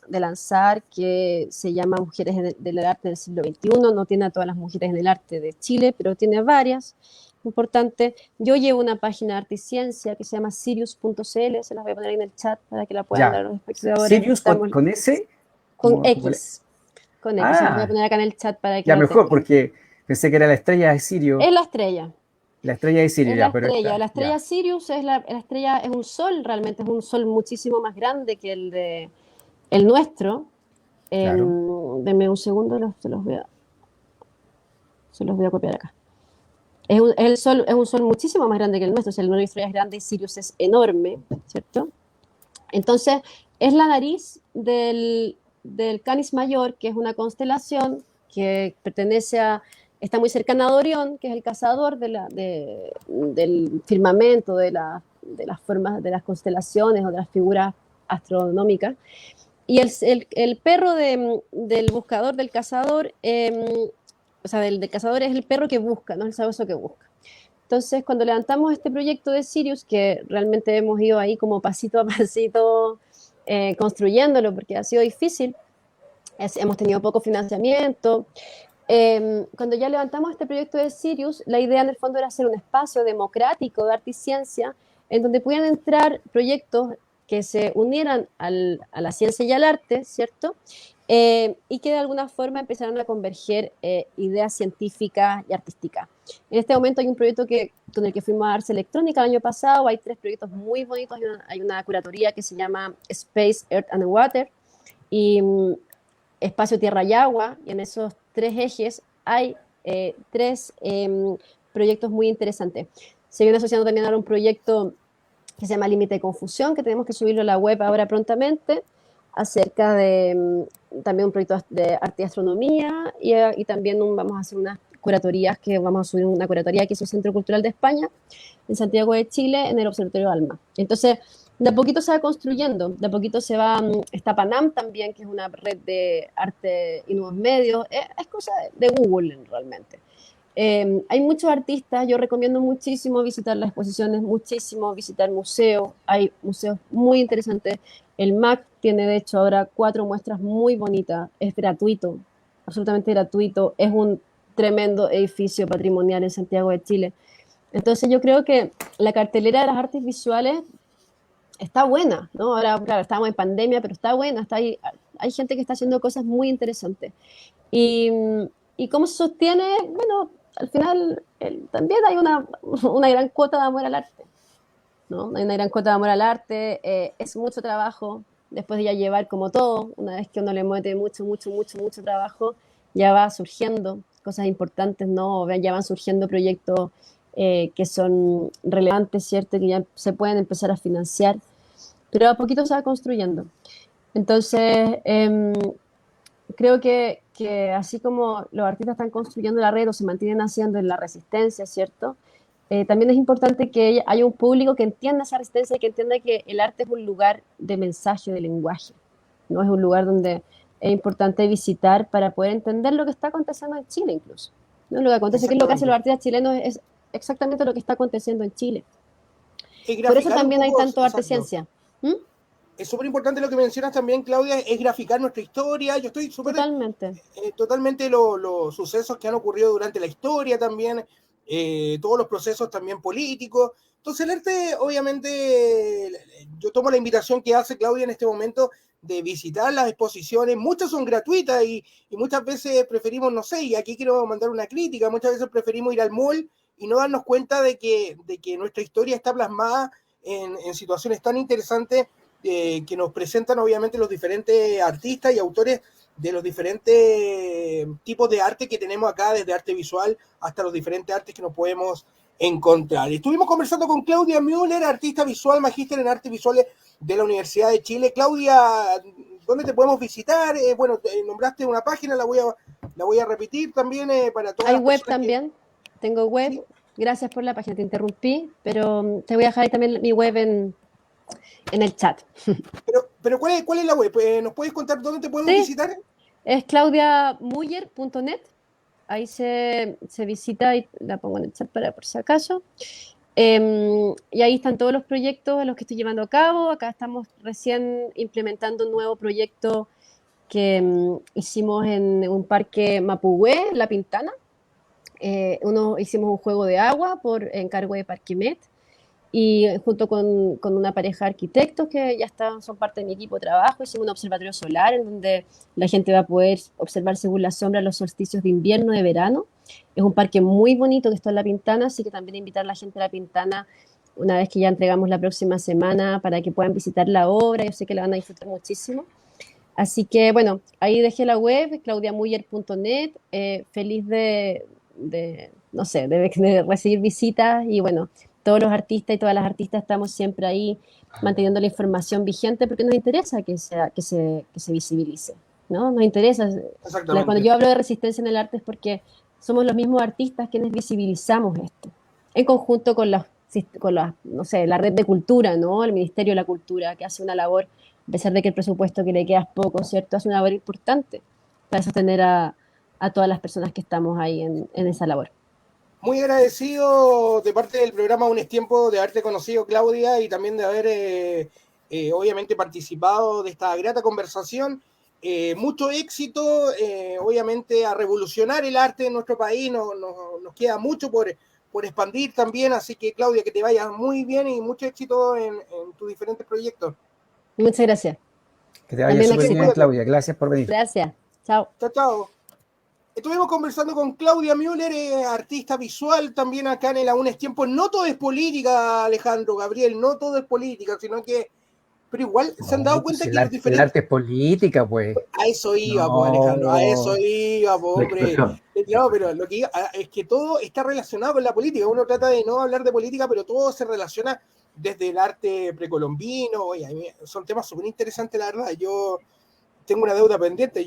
lanzar que se llama Mujeres del Arte del siglo XXI. No tiene a todas las mujeres en el arte de Chile, pero tiene varias. Importante. Yo llevo una página de arte y ciencia que se llama Sirius.cl, se las voy a poner ahí en el chat para que la puedan dar los espectadores. ¿Sirius con S? Con X. Con X, se las voy a poner acá en el chat para que ya mejor, porque pensé que era la estrella de Sirio. Es la estrella. La estrella de Sirius, la estrella Sirius es la estrella, es un sol, realmente es un sol muchísimo más grande que el nuestro. Claro. Denme un segundo, se los voy a copiar acá. Es un sol muchísimo más grande que el nuestro. O sea, el nuestro estrella es grande y Sirius es enorme, ¿cierto? Entonces, es la nariz del del Canis Mayor, que es una constelación que está muy cercana a Orión, que es el cazador del firmamento, de las formas, de las constelaciones o de las figuras astronómicas. Y el perro del buscador, del cazador, o sea, del cazador es el perro que busca, no el sabueso que busca. Entonces, cuando levantamos este proyecto de Sirius, que realmente hemos ido ahí como pasito a pasito construyéndolo, porque ha sido difícil, hemos tenido poco financiamiento. Cuando ya levantamos este proyecto de Sirius, la idea en el fondo era hacer un espacio democrático de arte y ciencia en donde pudieran entrar proyectos que se unieran a la ciencia y al arte, ¿cierto? Y que de alguna forma empezaran a converger ideas científicas y artísticas. En este momento hay un proyecto con el que fuimos a Arts Electrónica el año pasado, hay 3 proyectos muy bonitos, hay una curatoría que se llama Space, Earth and Water, y Espacio, Tierra y Agua, y en esos 3 ejes hay 3 proyectos muy interesantes. Se viene asociando también a un proyecto que se llama Límite de Confusión, que tenemos que subirlo a la web ahora prontamente, acerca de también un proyecto de arte y astronomía, y también vamos a hacer unas curatorías, que vamos a subir una curatoría que hizo el Centro Cultural de España, en Santiago de Chile, en el Observatorio Alma. Entonces, de a poquito se va construyendo, de a poquito está Panam también, que es una red de arte y nuevos medios, es cosa de Google realmente. Hay muchos artistas, yo recomiendo muchísimo visitar las exposiciones, muchísimo visitar museos, hay museos muy interesantes. El MAC tiene de hecho ahora 4 muestras muy bonitas, es gratuito, absolutamente gratuito, es un tremendo edificio patrimonial en Santiago de Chile. Entonces yo creo que la cartelera de las artes visuales está buena, ¿no? Ahora, claro, estamos en pandemia, pero está buena, hay gente que está haciendo cosas muy interesantes. Y, y cómo se sostiene, bueno, al final también hay una gran cuota de amor al arte, ¿no? Hay una gran cuota de amor al arte, es mucho trabajo, después de ya llevar como todo, una vez que uno le mete mucho trabajo, ya va surgiendo cosas importantes, ¿no? Ya van surgiendo proyectos que son relevantes, ¿cierto? Que ya se pueden empezar a financiar, pero a poquito se va construyendo. Entonces, creo que así como los artistas están construyendo la red o se mantienen haciendo en la resistencia, ¿cierto? También es importante que haya un público que entienda esa resistencia y que entienda que el arte es un lugar de mensaje, de lenguaje, ¿no? Es un lugar donde es importante visitar para poder entender lo que está aconteciendo en Chile incluso, ¿no? Lo que acontece, que es lo que hacen los artistas chilenos, es exactamente lo que está aconteciendo en Chile. Por eso también hay tanto arte-ciencia. Es súper importante lo que mencionas también, Claudia, es graficar nuestra historia. Yo estoy súper... Totalmente los sucesos que han ocurrido durante la historia también, todos los procesos también políticos. Entonces el arte, obviamente, yo tomo la invitación que hace Claudia en este momento de visitar las exposiciones. Muchas son gratuitas y muchas veces preferimos, no sé, y aquí quiero mandar una crítica, muchas veces preferimos ir al mall y no darnos cuenta de que nuestra historia está plasmada en situaciones tan interesantes que nos presentan obviamente los diferentes artistas y autores de los diferentes tipos de arte que tenemos acá, desde arte visual hasta los diferentes artes que nos podemos encontrar. Estuvimos conversando con Claudia Müller, artista visual, magíster en artes visuales de la Universidad de Chile. Claudia, ¿dónde te podemos visitar? Bueno, nombraste una página, la voy a repetir también para todas las personas. Hay web también, tengo web. ¿Sí? Gracias por la página, te interrumpí, pero te voy a dejar ahí también mi web en el chat. Pero ¿cuál es la web? ¿Nos puedes contar dónde te podemos visitar? Es claudiamuller.net. Ahí se visita y la pongo en el chat por si acaso. Y ahí están todos los proyectos en los que estoy llevando a cabo. Acá estamos recién implementando un nuevo proyecto que hicimos en un parque Mapuhue, La Pintana. Hicimos un juego de agua por encargo de Parquimet. Y junto con una pareja de arquitectos que ya son parte de mi equipo de trabajo, hicimos un observatorio solar en donde la gente va a poder observar según la sombra los solsticios de invierno y de verano. Es un parque muy bonito que está en La Pintana, así que también invitar a la gente a La Pintana una vez que ya entregamos la próxima semana para que puedan visitar la obra. Yo sé que la van a disfrutar muchísimo. Así que, bueno, ahí dejé la web, claudiamuller.net, feliz de recibir visitas y, bueno, todos los artistas y todas las artistas estamos siempre ahí manteniendo la información vigente porque nos interesa que se visibilice. ¿no? Nos interesa. Exactamente. Cuando yo hablo de resistencia en el arte es porque somos los mismos artistas quienes visibilizamos esto, en conjunto no sé, la red de cultura, ¿no? El Ministerio de la Cultura, que hace una labor, a pesar de que el presupuesto que le queda es poco, ¿cierto? Hace una labor importante para sostener a todas las personas que estamos ahí en esa labor. Muy agradecido de parte del programa Un es Tiempo de haberte conocido, Claudia, y también de haber obviamente participado de esta grata conversación. Mucho éxito, obviamente, a revolucionar el arte en nuestro país. Nos queda mucho por expandir también, así que Claudia, que te vaya muy bien y mucho éxito en tus diferentes proyectos. Muchas gracias. Que te vaya súper bien, Claudia. Gracias por venir. Gracias. Chao. Chao, chao. Estuvimos conversando con Claudia Müller, artista visual también acá en el Aún es Tiempo. No todo es política, Alejandro, Gabriel, no todo es política, sino que... Pero igual se han dado cuenta que los diferentes... El arte es política, pues. A eso iba, pues, Alejandro, a eso iba, pues, hombre. No, pero lo que iba es que todo está relacionado con la política. Uno trata de no hablar de política, pero todo se relaciona desde el arte precolombino. Oye, son temas súper interesantes, la verdad. Yo tengo una deuda pendiente,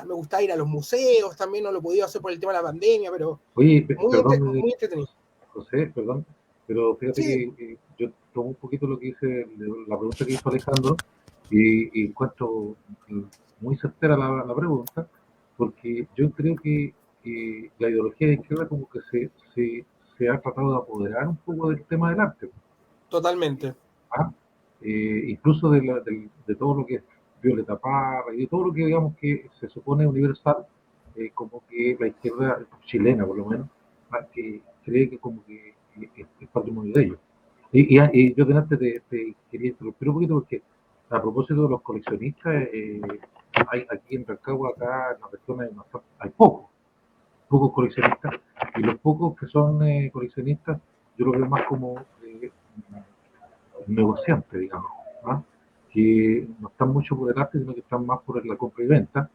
me gustaba ir a los museos, también no lo podía hacer por el tema de la pandemia, pero oye, muy entretenido. José, perdón, pero fíjate que yo tomo un poquito lo que dice, la pregunta que hizo Alejandro, y encuentro muy certera la pregunta, porque yo creo que la ideología de izquierda como que se ha tratado de apoderar un poco del tema del arte. Totalmente. Incluso de todo lo que es Violeta Parra y de todo lo que digamos que se supone universal, como que la izquierda chilena por lo menos, que cree que como que es patrimonio de ellos. Y yo delante te quería interrumpir un poquito porque a propósito de los coleccionistas, hay aquí en Rancagua, acá en la región hay pocos coleccionistas, y los pocos que son coleccionistas yo los veo más como negociantes, digamos, que no están mucho por el arte, sino que están más por la compra y venta.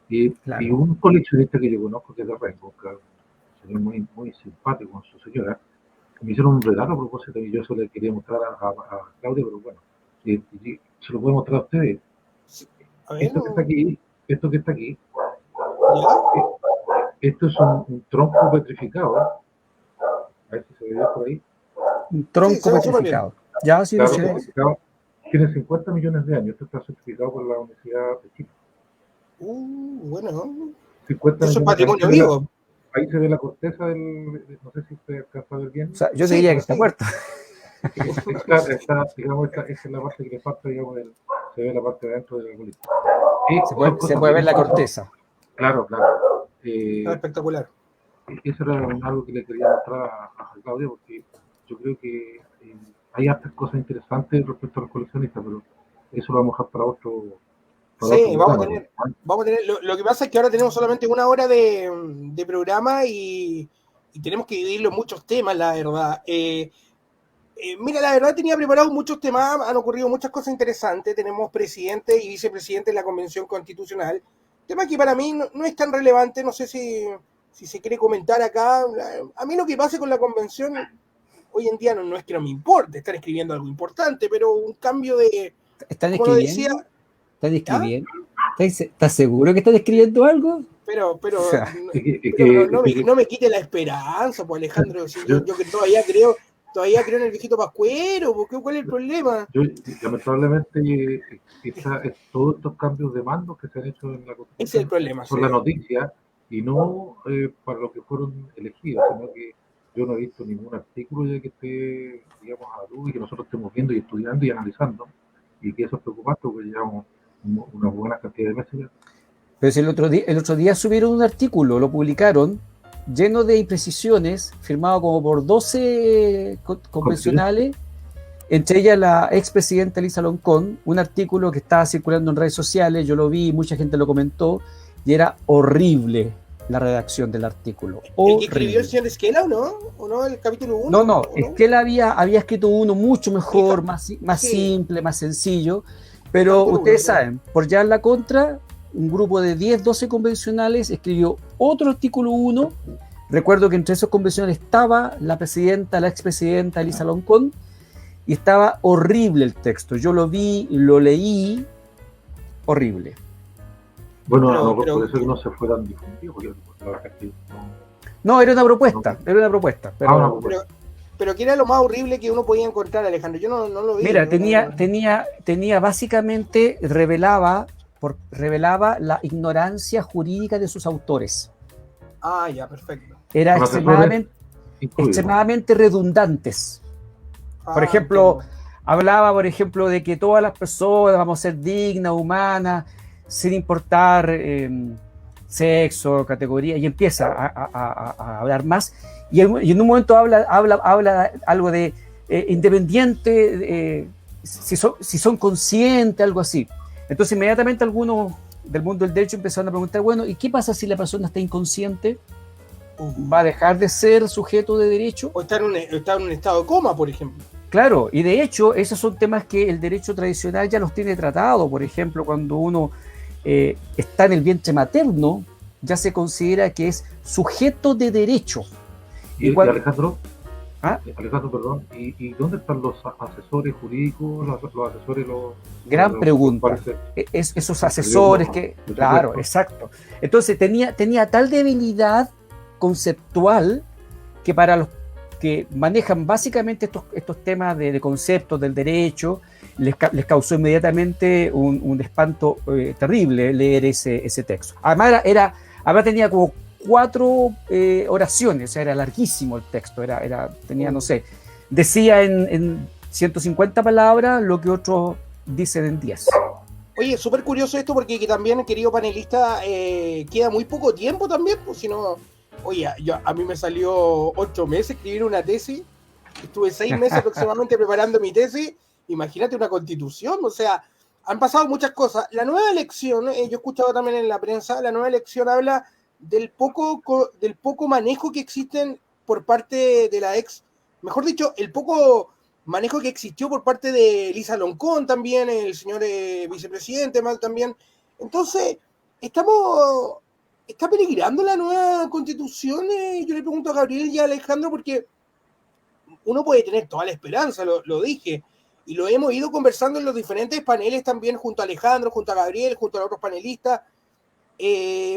Y un coleccionista que yo conozco, que es de Rengo, que es un señor muy, muy simpático con su señora, me hicieron un regalo a propósito y yo eso le quería mostrar a Claudia, pero bueno, se lo puedo mostrar a ustedes. Sí. A ver, esto que está aquí, esto es un tronco petrificado. A ver si se ve por ahí. Un tronco petrificado. Ya, sí, claro, tiene 50 millones de años. Esto está certificado por la Universidad de Chile. Bueno. 50 eso es patrimonio vivo. Ahí se ve la corteza no sé si usted alcanza a ver bien. O sea, yo diría que está muerto. Digamos, esta es la parte que le falta, digamos, se ve la parte de adentro de la bolita. Se puede ver la corteza. Claro. Espectacular. Eso era algo que le quería mostrar a Claudia, porque yo creo que hay hartas cosas interesantes respecto a los coleccionistas, pero eso lo vamos a dejar para otro. Sí, vamos a tener. Lo que pasa es que ahora tenemos solamente una hora de programa y tenemos que dividirlo en muchos temas, la verdad. Mira, la verdad tenía preparados muchos temas, han ocurrido muchas cosas interesantes. Tenemos presidente y vicepresidente de la Convención Constitucional. Tema que para mí no es tan relevante, no sé si se quiere comentar acá. A mí lo que pase con la convención hoy en día no es que no me importe, están escribiendo algo importante, pero un cambio de... ¿Están escribiendo? ¿Están escribiendo? ¿Estás seguro que están escribiendo algo? Pero no me quite la esperanza, pues Alejandro, si yo que todavía creo en el viejito Pascuero, ¿cuál es el problema? Lamentablemente, todos estos cambios de mandos que se han hecho en la Constitución ese es el problema, por la noticia, y no para lo que fueron elegidos, sino que yo no he visto ningún artículo ya que esté, digamos, a luz y que nosotros estemos viendo y estudiando y analizando, y que eso es preocupante porque llevamos una buena cantidad de meses ya. Pero si el otro día subieron un artículo, lo publicaron, lleno de imprecisiones, firmado como por 12 convencionales, entre ellas la expresidenta Elisa Loncón, un artículo que estaba circulando en redes sociales, yo lo vi, mucha gente lo comentó, y era horrible la redacción del artículo. ¿El que escribió el señor Esquela o no? ¿El capítulo 1? No, Esquela había escrito uno mucho mejor, más simple, más sencillo, pero ustedes saben, por llevar la contra, un grupo de 10, 12 convencionales escribió otro artículo 1. Recuerdo que entre esos convencionales estaba la expresidenta Elisa Loncón, y estaba horrible el texto. Yo lo vi, lo leí, horrible. Bueno, Pero, a lo mejor pero, por eso que no se fue tan difundido, porque la verdad es que No, era una propuesta, no. era una propuesta. Una Pero propuesta. pero ¿qué era lo más horrible que uno podía encontrar, Alejandro? Yo no lo vi. mira, tenía básicamente, revelaba la ignorancia jurídica de sus autores. Ah, ya, perfecto. Era Con asesores incluidos. extremadamente redundantes. Por Ah, ejemplo, entiendo. hablaba, por ejemplo, de que todas las personas vamos a ser dignas, humanas, sin importar sexo, categoría, y empieza a hablar más. Y en un momento habla algo de independiente, si son conscientes, algo así. Entonces, inmediatamente algunos del mundo del derecho empezaron a preguntar, bueno, ¿y qué pasa si la persona está inconsciente? ¿Va a dejar de ser sujeto de derecho? O está en un estado de coma, por ejemplo. Claro, y de hecho esos son temas que el derecho tradicional ya los tiene tratado. Por ejemplo, cuando uno está en el vientre materno, ya se considera que es sujeto de derecho. Y Alejandro, ¿Ah? Alejandro, perdón, ¿y dónde están los asesores jurídicos, los asesores? Gran pregunta. Esos asesores que... Claro, exacto. Entonces tenía tal debilidad conceptual que para los que manejan básicamente estos temas de conceptos del derecho, les causó inmediatamente un espanto terrible leer ese texto. Además, tenía como 4 oraciones, o sea, era larguísimo el texto, tenía, no sé, decía en 150 palabras lo que otros dicen en 10. Oye, súper curioso esto porque que también, querido panelista, queda muy poco tiempo también, pues si no... Oye, a mí me salió 8 meses escribir una tesis, estuve 6 meses aproximadamente preparando mi tesis, imagínate una constitución, o sea, han pasado muchas cosas. La nueva elección, yo he escuchado también en la prensa, la nueva elección habla del poco manejo que existen por parte de la mejor dicho, el poco manejo que existió por parte de Elisa Loncón también, el señor vicepresidente mal también. Entonces, ¿está peligrando la nueva constitución? Yo le pregunto a Gabriel y a Alejandro porque uno puede tener toda la esperanza, lo dije, y lo hemos ido conversando en los diferentes paneles también junto a Alejandro, junto a Gabriel, junto a los otros panelistas.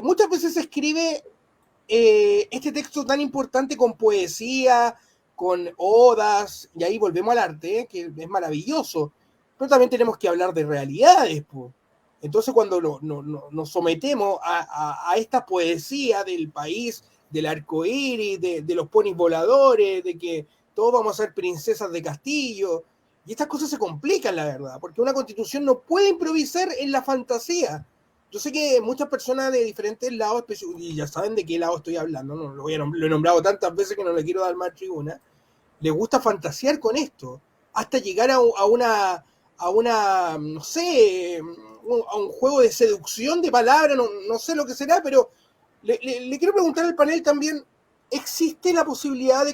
Muchas veces se escribe este texto tan importante con poesía, con odas, y ahí volvemos al arte, que es maravilloso, pero también tenemos que hablar de realidades, pues. Entonces cuando nos sometemos a esta poesía del país, del arco iris, de los ponis voladores, de que todos vamos a ser princesas de castillo, y estas cosas se complican, la verdad, porque una constitución no puede improvisar en la fantasía. Yo sé que muchas personas de diferentes lados, y ya saben de qué lado estoy hablando, no lo he nombrado tantas veces que no le quiero dar más tribuna, les gusta fantasear con esto, hasta llegar a una, no sé, a un juego de seducción de palabras, no sé lo que será, pero le quiero preguntar al panel también, ¿existe la posibilidad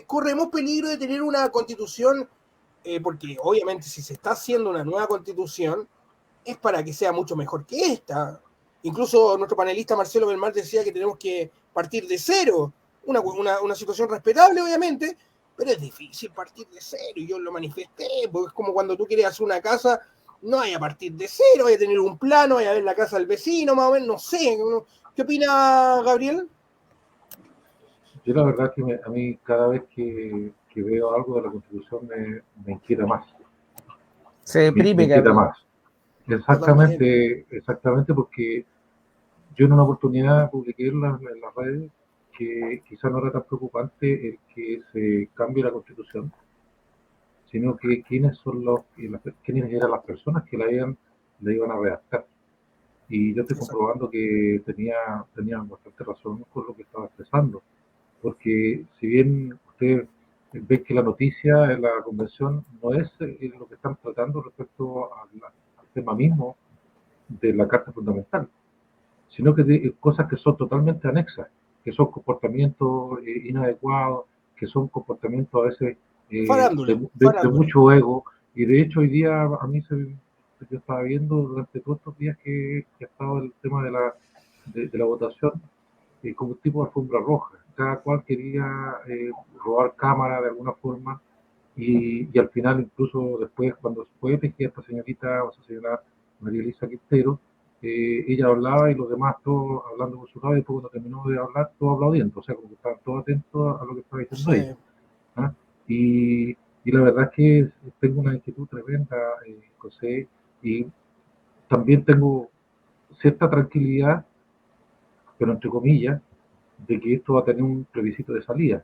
corremos peligro de tener una constitución? Porque obviamente si se está haciendo una nueva constitución, es para que sea mucho mejor que esta. Incluso nuestro panelista Marcelo Belmar decía que tenemos que partir de cero, una situación respetable obviamente, pero es difícil partir de cero, y yo lo manifesté, porque es como cuando tú quieres hacer una casa, no hay a partir de cero, hay a tener un plano, hay a ver la casa del vecino, más o menos, no sé. ¿Qué opina Gabriel? Yo la verdad que a mí cada vez que veo algo de la Constitución me inquieta más. Se deprime, me inquieta más. Exactamente porque yo en una oportunidad publiqué en las redes que quizá no era tan preocupante el que se cambie la Constitución, sino que quiénes eran las personas que la iban a redactar. Y yo estoy comprobando que tenían bastante razón con lo que estaba expresando, porque si bien ustedes ven que la noticia en la convención no es lo que están tratando respecto al tema mismo de la Carta Fundamental, sino que de cosas que son totalmente anexas, que son comportamientos inadecuados, que son comportamientos a veces de mucho ego. Y de hecho hoy día a mí yo estaba viendo durante todos estos días que ha estado el tema de la votación como un tipo de alfombra roja. Cada cual quería robar cámara de alguna forma y al final incluso después cuando fue elegida esta señorita o esa señora María Elisa Quintero, ella hablaba y los demás todos hablando por su lado, y después cuando terminó de hablar, todos aplaudiendo, o sea, como que estaban todos atentos a lo que estaba diciendo ella. ¿Ah? Y la verdad es que tengo una inquietud tremenda, José, y también tengo cierta tranquilidad, pero entre comillas, de que esto va a tener un plebiscito de salida.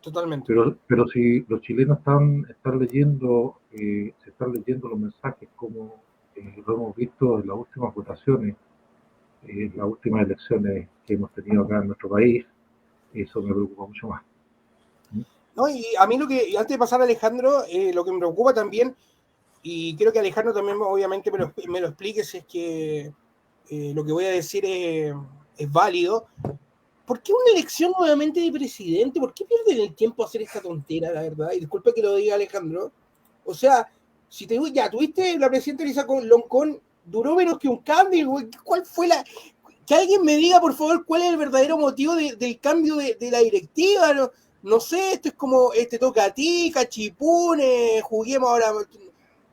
Totalmente. Pero si los chilenos están leyendo, se están leyendo los mensajes como lo hemos visto en las últimas votaciones, en las últimas elecciones que hemos tenido acá en nuestro país, eso me preocupa mucho más. No, y a mí antes de pasar a Alejandro, lo que me preocupa también, y creo que Alejandro también obviamente me lo explique si es que lo que voy a decir es válido. ¿Por qué una elección nuevamente de presidente? ¿Por qué pierden el tiempo a hacer esta tontera, la verdad? Y disculpe que lo diga Alejandro. O sea, si ya tuviste la presidenta Elisa Loncón, duró menos que un cambio. ¿Cuál fue que alguien me diga, por favor, cuál es el verdadero motivo del cambio de la directiva? No sé, esto es como, toca a ti, cachipune, juguemos ahora.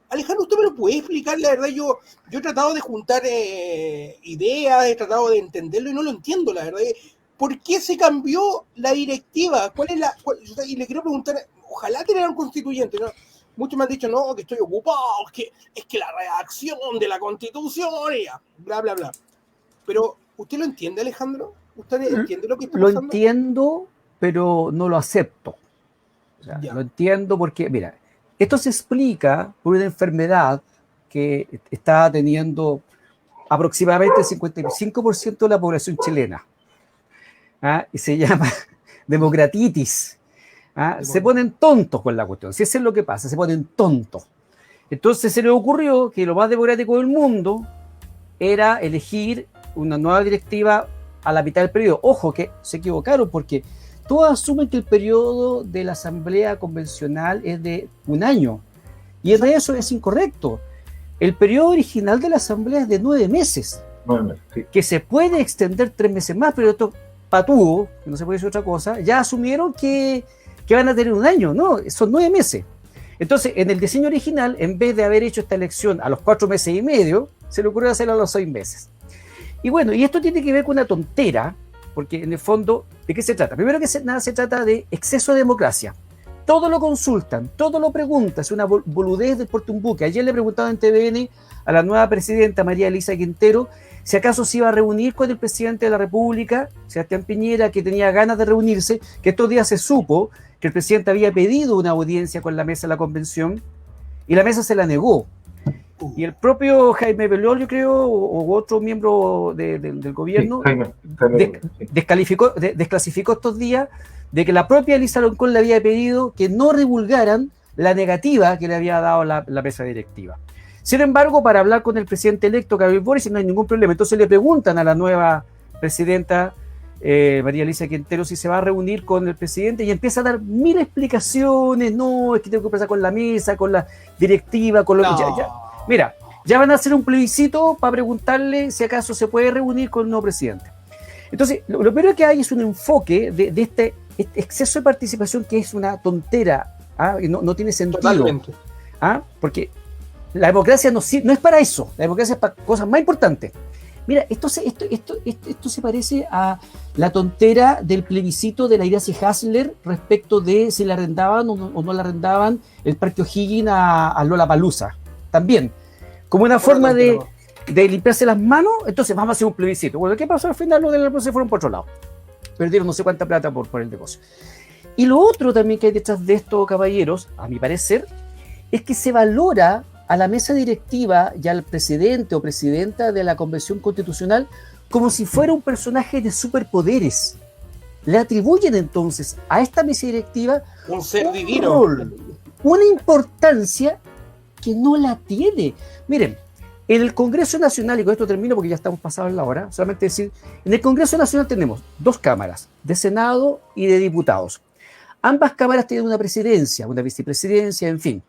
Alejandro, ¿usted me lo puede explicar? La verdad, yo he tratado de juntar ideas, he tratado de entenderlo y no lo entiendo, la verdad. ¿Por qué se cambió la directiva? Y le quiero preguntar, ojalá que era un constituyente, ¿no? Muchos me han dicho, no, que estoy ocupado, es que la redacción de la Constitución, bla, bla, bla. Pero, ¿usted lo entiende, Alejandro? ¿Usted entiende lo que está pasando? Lo entiendo, pero no lo acepto. O sea, lo entiendo porque, mira, esto se explica por una enfermedad que está teniendo aproximadamente el 55% de la población chilena. Y se llama democratitis. Se ponen tontos con la cuestión. Si eso es lo que pasa, se ponen tontos. Entonces se le ocurrió que lo más democrático del mundo era elegir una nueva directiva a la mitad del periodo. Ojo, que se equivocaron porque todos asumen que el periodo de la asamblea convencional es de un año. Y de eso es incorrecto. El periodo original de la asamblea es de 9 meses. 9 meses, sí. Que se puede extender 3 meses más, pero estos patudos, que no se puede decir otra cosa, ya asumieron que van a tener un año, ¿no? Son 9 meses. Entonces, en el diseño original, en vez de haber hecho esta elección a los 4 meses y medio, se le ocurrió hacerlo a los 6 meses. Y bueno, y esto tiene que ver con una tontera, porque en el fondo, ¿de qué se trata? Primero que nada se trata de exceso de democracia. Todo lo consultan, todo lo preguntan, es una boludez del porte un buque. Ayer le preguntaba en TVN a la nueva presidenta María Elisa Quintero si acaso se iba a reunir con el presidente de la República, Sebastián Piñera, que tenía ganas de reunirse, que estos días se supo que el presidente había pedido una audiencia con la mesa de la convención y la mesa se la negó. Y el propio Jaime Belol, yo creo, o otro miembro del gobierno, desclasificó estos días de que la propia Elisa Loncón le había pedido que no divulgaran la negativa que le había dado la mesa directiva. Sin embargo, para hablar con el presidente electo, Gabriel Boric, no hay ningún problema. Entonces le preguntan a la nueva presidenta, María Elisa Quintero, si se va a reunir con el presidente y empieza a dar 1000 explicaciones. No, es que tengo que empezar con la mesa, con la directiva, con lo que... Mira, ya van a hacer un plebiscito para preguntarle si acaso se puede reunir con el nuevo presidente. Entonces, lo primero que hay es un enfoque de este exceso de participación que es una tontera, no tiene sentido. Totalmente. Porque la democracia no es para eso, la democracia es para cosas más importantes. Mira, esto se parece a la tontera del plebiscito de la Iracy Hasler respecto de si le arrendaban o no le arrendaban el Parque O'Higgins a Lollapalooza. También, como una forma de limpiarse las manos, entonces vamos a hacer un plebiscito. Bueno, ¿qué pasó al final? Los de la se fueron por otro lado. Perdieron no sé cuánta plata por el negocio. Y lo otro también que hay detrás de esto, caballeros, a mi parecer, es que se valora a la mesa directiva y al presidente o presidenta de la Convención Constitucional como si fuera un personaje de superpoderes. Le atribuyen entonces a esta mesa directiva un ser divino, una importancia que no la tiene. Miren, en el Congreso Nacional, y con esto termino porque ya estamos pasados la hora, solamente decir, en el Congreso Nacional tenemos 2 cámaras, de Senado y de diputados. Ambas cámaras tienen una presidencia, una vicepresidencia, en fin.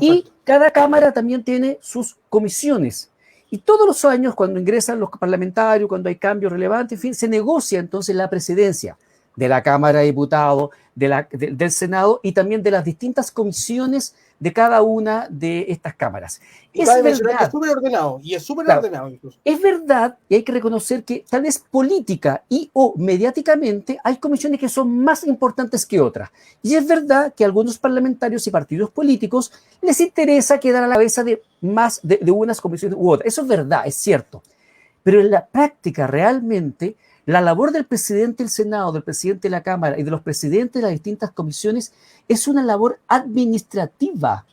Y cada cámara también tiene sus comisiones. Y todos los años, cuando ingresan los parlamentarios, cuando hay cambios relevantes, en fin, se negocia entonces la presidencia. de la Cámara de Diputados, del Senado y también de las distintas comisiones de cada una de estas cámaras. Y Es cabe mencionar que verdad, es súper ordenado, y es súper claro, ordenado incluso. es verdad, y hay que reconocer que tal vez política y o mediáticamente hay comisiones que son más importantes que otras. Y es verdad que a algunos parlamentarios y partidos políticos les interesa quedar a la cabeza de más de unas comisiones u otras. Eso es verdad, es cierto. Pero en la práctica, realmente, la labor del presidente del Senado, del presidente de la Cámara y de los presidentes de las distintas comisiones es una labor administrativa.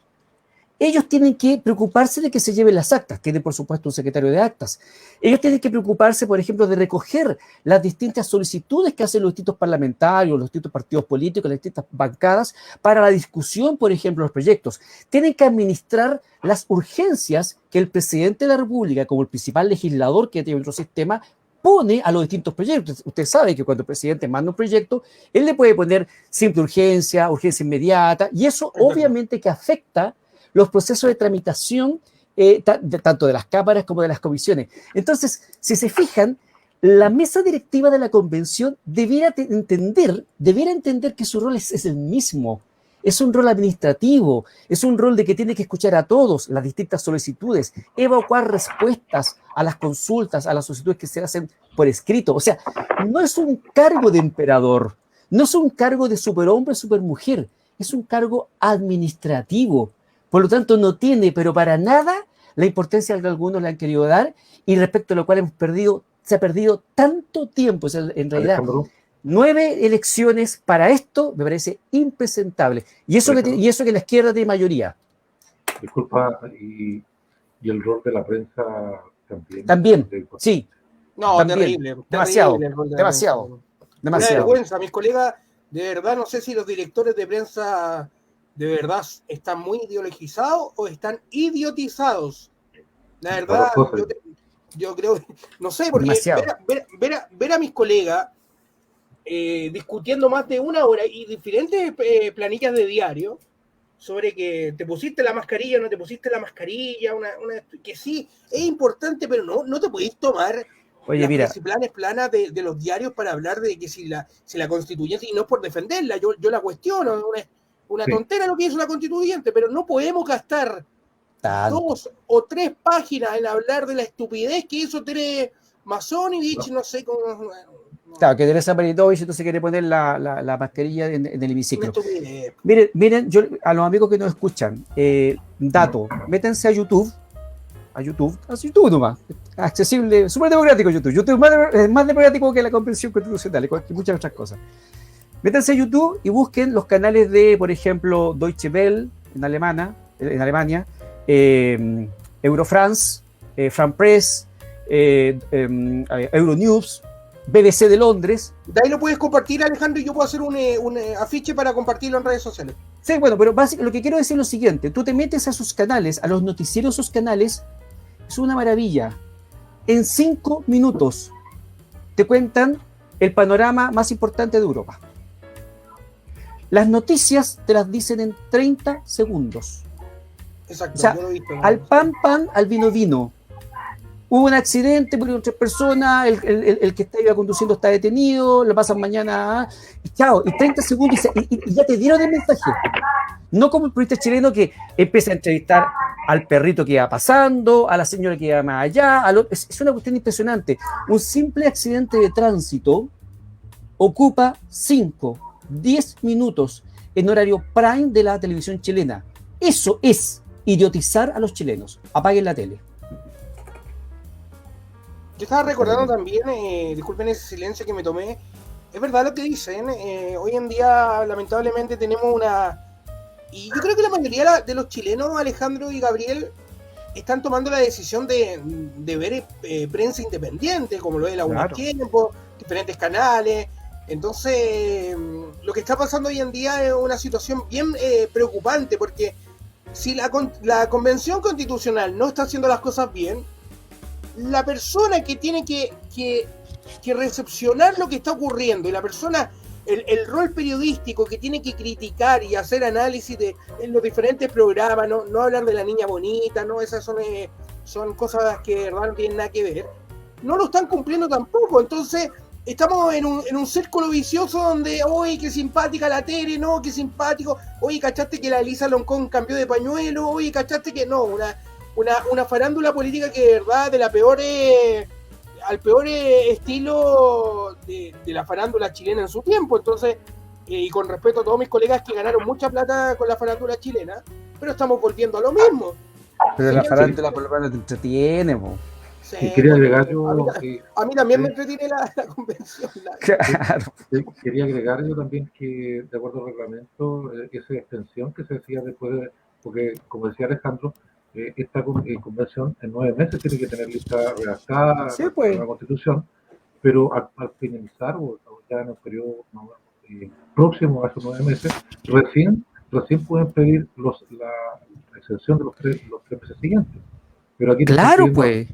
Ellos tienen que preocuparse de que se lleven las actas, tienen por supuesto un secretario de actas. Ellos tienen que preocuparse, por ejemplo, de recoger las distintas solicitudes que hacen los distintos parlamentarios, los distintos partidos políticos, las distintas bancadas para la discusión, por ejemplo, de los proyectos. Tienen que administrar las urgencias que el presidente de la República, como el principal legislador que tiene otro sistema, pone a los distintos proyectos. Usted sabe que cuando el presidente manda un proyecto, él le puede poner simple urgencia, urgencia inmediata, y eso obviamente que afecta los procesos de tramitación tanto de las cámaras como de las comisiones. Entonces, si se fijan, la mesa directiva de la convención debiera entender que su rol es el mismo. Es un rol administrativo, es un rol de que tiene que escuchar a todos las distintas solicitudes, evacuar respuestas a las consultas, a las solicitudes que se hacen por escrito. O sea, no es un cargo de emperador, no es un cargo de superhombre, supermujer, es un cargo administrativo. Por lo tanto, no tiene, pero para nada, la importancia que algunos le han querido dar y respecto a lo cual se ha perdido tanto tiempo. O sea, en realidad, Alejandro, 9 elecciones para esto me parece impresentable. Y eso que la izquierda tiene mayoría. disculpa, y el rol de la prensa también. También, sí. No, también. terrible. Demasiado, terrible el rol de la demasiado, prensa. demasiado. Una vergüenza, mis colegas, de verdad, no sé si los directores de prensa de verdad están muy ideologizados o están idiotizados. La verdad, yo creo, no sé, porque ver a mis colegas discutiendo más de una hora y diferentes planillas de diario sobre que te pusiste la mascarilla o no te pusiste la mascarilla, que sí, es importante, pero no te podéis tomar las principales planas de los diarios para hablar de que si la constituyente, y no es por defenderla, yo la cuestiono, una tontera lo que hizo la constituyente, pero no podemos gastar 2 o 3 páginas en hablar de la estupidez que hizo Tere Mazonovich, no sé cómo. Claro, que Teresa Maritovich entonces quiere poner la mascarilla en el hemiciclo. Miren, yo a los amigos que nos escuchan, dato, métanse a YouTube nomás, accesible, súper democrático YouTube. YouTube es más democrático que la Convención Constitucional y muchas otras cosas. Métanse a YouTube y busquen los canales de, por ejemplo, Deutsche Welle en Alemania, Eurofrance, France Press, Euronews, BBC de Londres. De ahí lo puedes compartir, Alejandro, y yo puedo hacer un afiche para compartirlo en redes sociales. Sí, bueno, pero básicamente lo que quiero decir es lo siguiente: tú te metes a sus canales, a los noticieros de sus canales, es una maravilla. En 5 minutos te cuentan el panorama más importante de Europa. Las noticias te las dicen en 30 segundos. Exacto, o sea, yo lo he visto, al pan, al vino. Hubo un accidente, murieron 3 personas, el que iba conduciendo está detenido, lo pasan mañana, y chao, y 30 segundos y ya te dieron el mensaje. No como el periodista chileno que empieza a entrevistar al perrito que iba pasando, a la señora que iba más allá, es una cuestión impresionante. Un simple accidente de tránsito ocupa 5-10 minutos en horario prime de la televisión chilena. Eso es idiotizar a los chilenos. Apaguen la tele. Yo estaba recordando también, disculpen ese silencio que me tomé, es verdad lo que dicen, hoy en día lamentablemente tenemos y yo creo que la mayoría de los chilenos, Alejandro y Gabriel, están tomando la decisión de ver prensa independiente, como lo es la UNA Tiempo, diferentes canales. Entonces, lo que está pasando hoy en día es una situación bien preocupante, porque si la Convención Constitucional no está haciendo las cosas bien, la persona que tiene que recepcionar lo que está ocurriendo y la persona, el rol periodístico que tiene que criticar y hacer análisis en los diferentes programas, no hablar de la niña bonita, no, esas son cosas que de verdad no tienen nada que ver, no lo están cumpliendo tampoco. Entonces estamos en un círculo vicioso donde, oye, qué simpática la Tere, no, qué simpático, oye, ¿cachaste que la Elisa Loncón cambió de pañuelo? Oye, ¿cachaste que no? Una farándula política que de verdad de la peor, al peor estilo de la farándula chilena en su tiempo. Entonces, y con respeto a todos mis colegas que ganaron mucha plata con la farándula chilena, pero estamos volviendo a lo mismo. Pero la farándula por lo menos te entretiene, po. Sí, Y quería agregar a mí también me entretiene la convención. Claro. Quería agregar yo también que, de acuerdo al reglamento, esa extensión que se decía después de, porque como decía Alejandro, esta convención en 9 meses tiene que tener lista redactada, Sí, pues. la Constitución, pero al finalizar, o ya en el periodo próximo a esos 9 meses, recién pueden pedir la extensión de los tres meses siguientes. Pero aquí Claro, pues.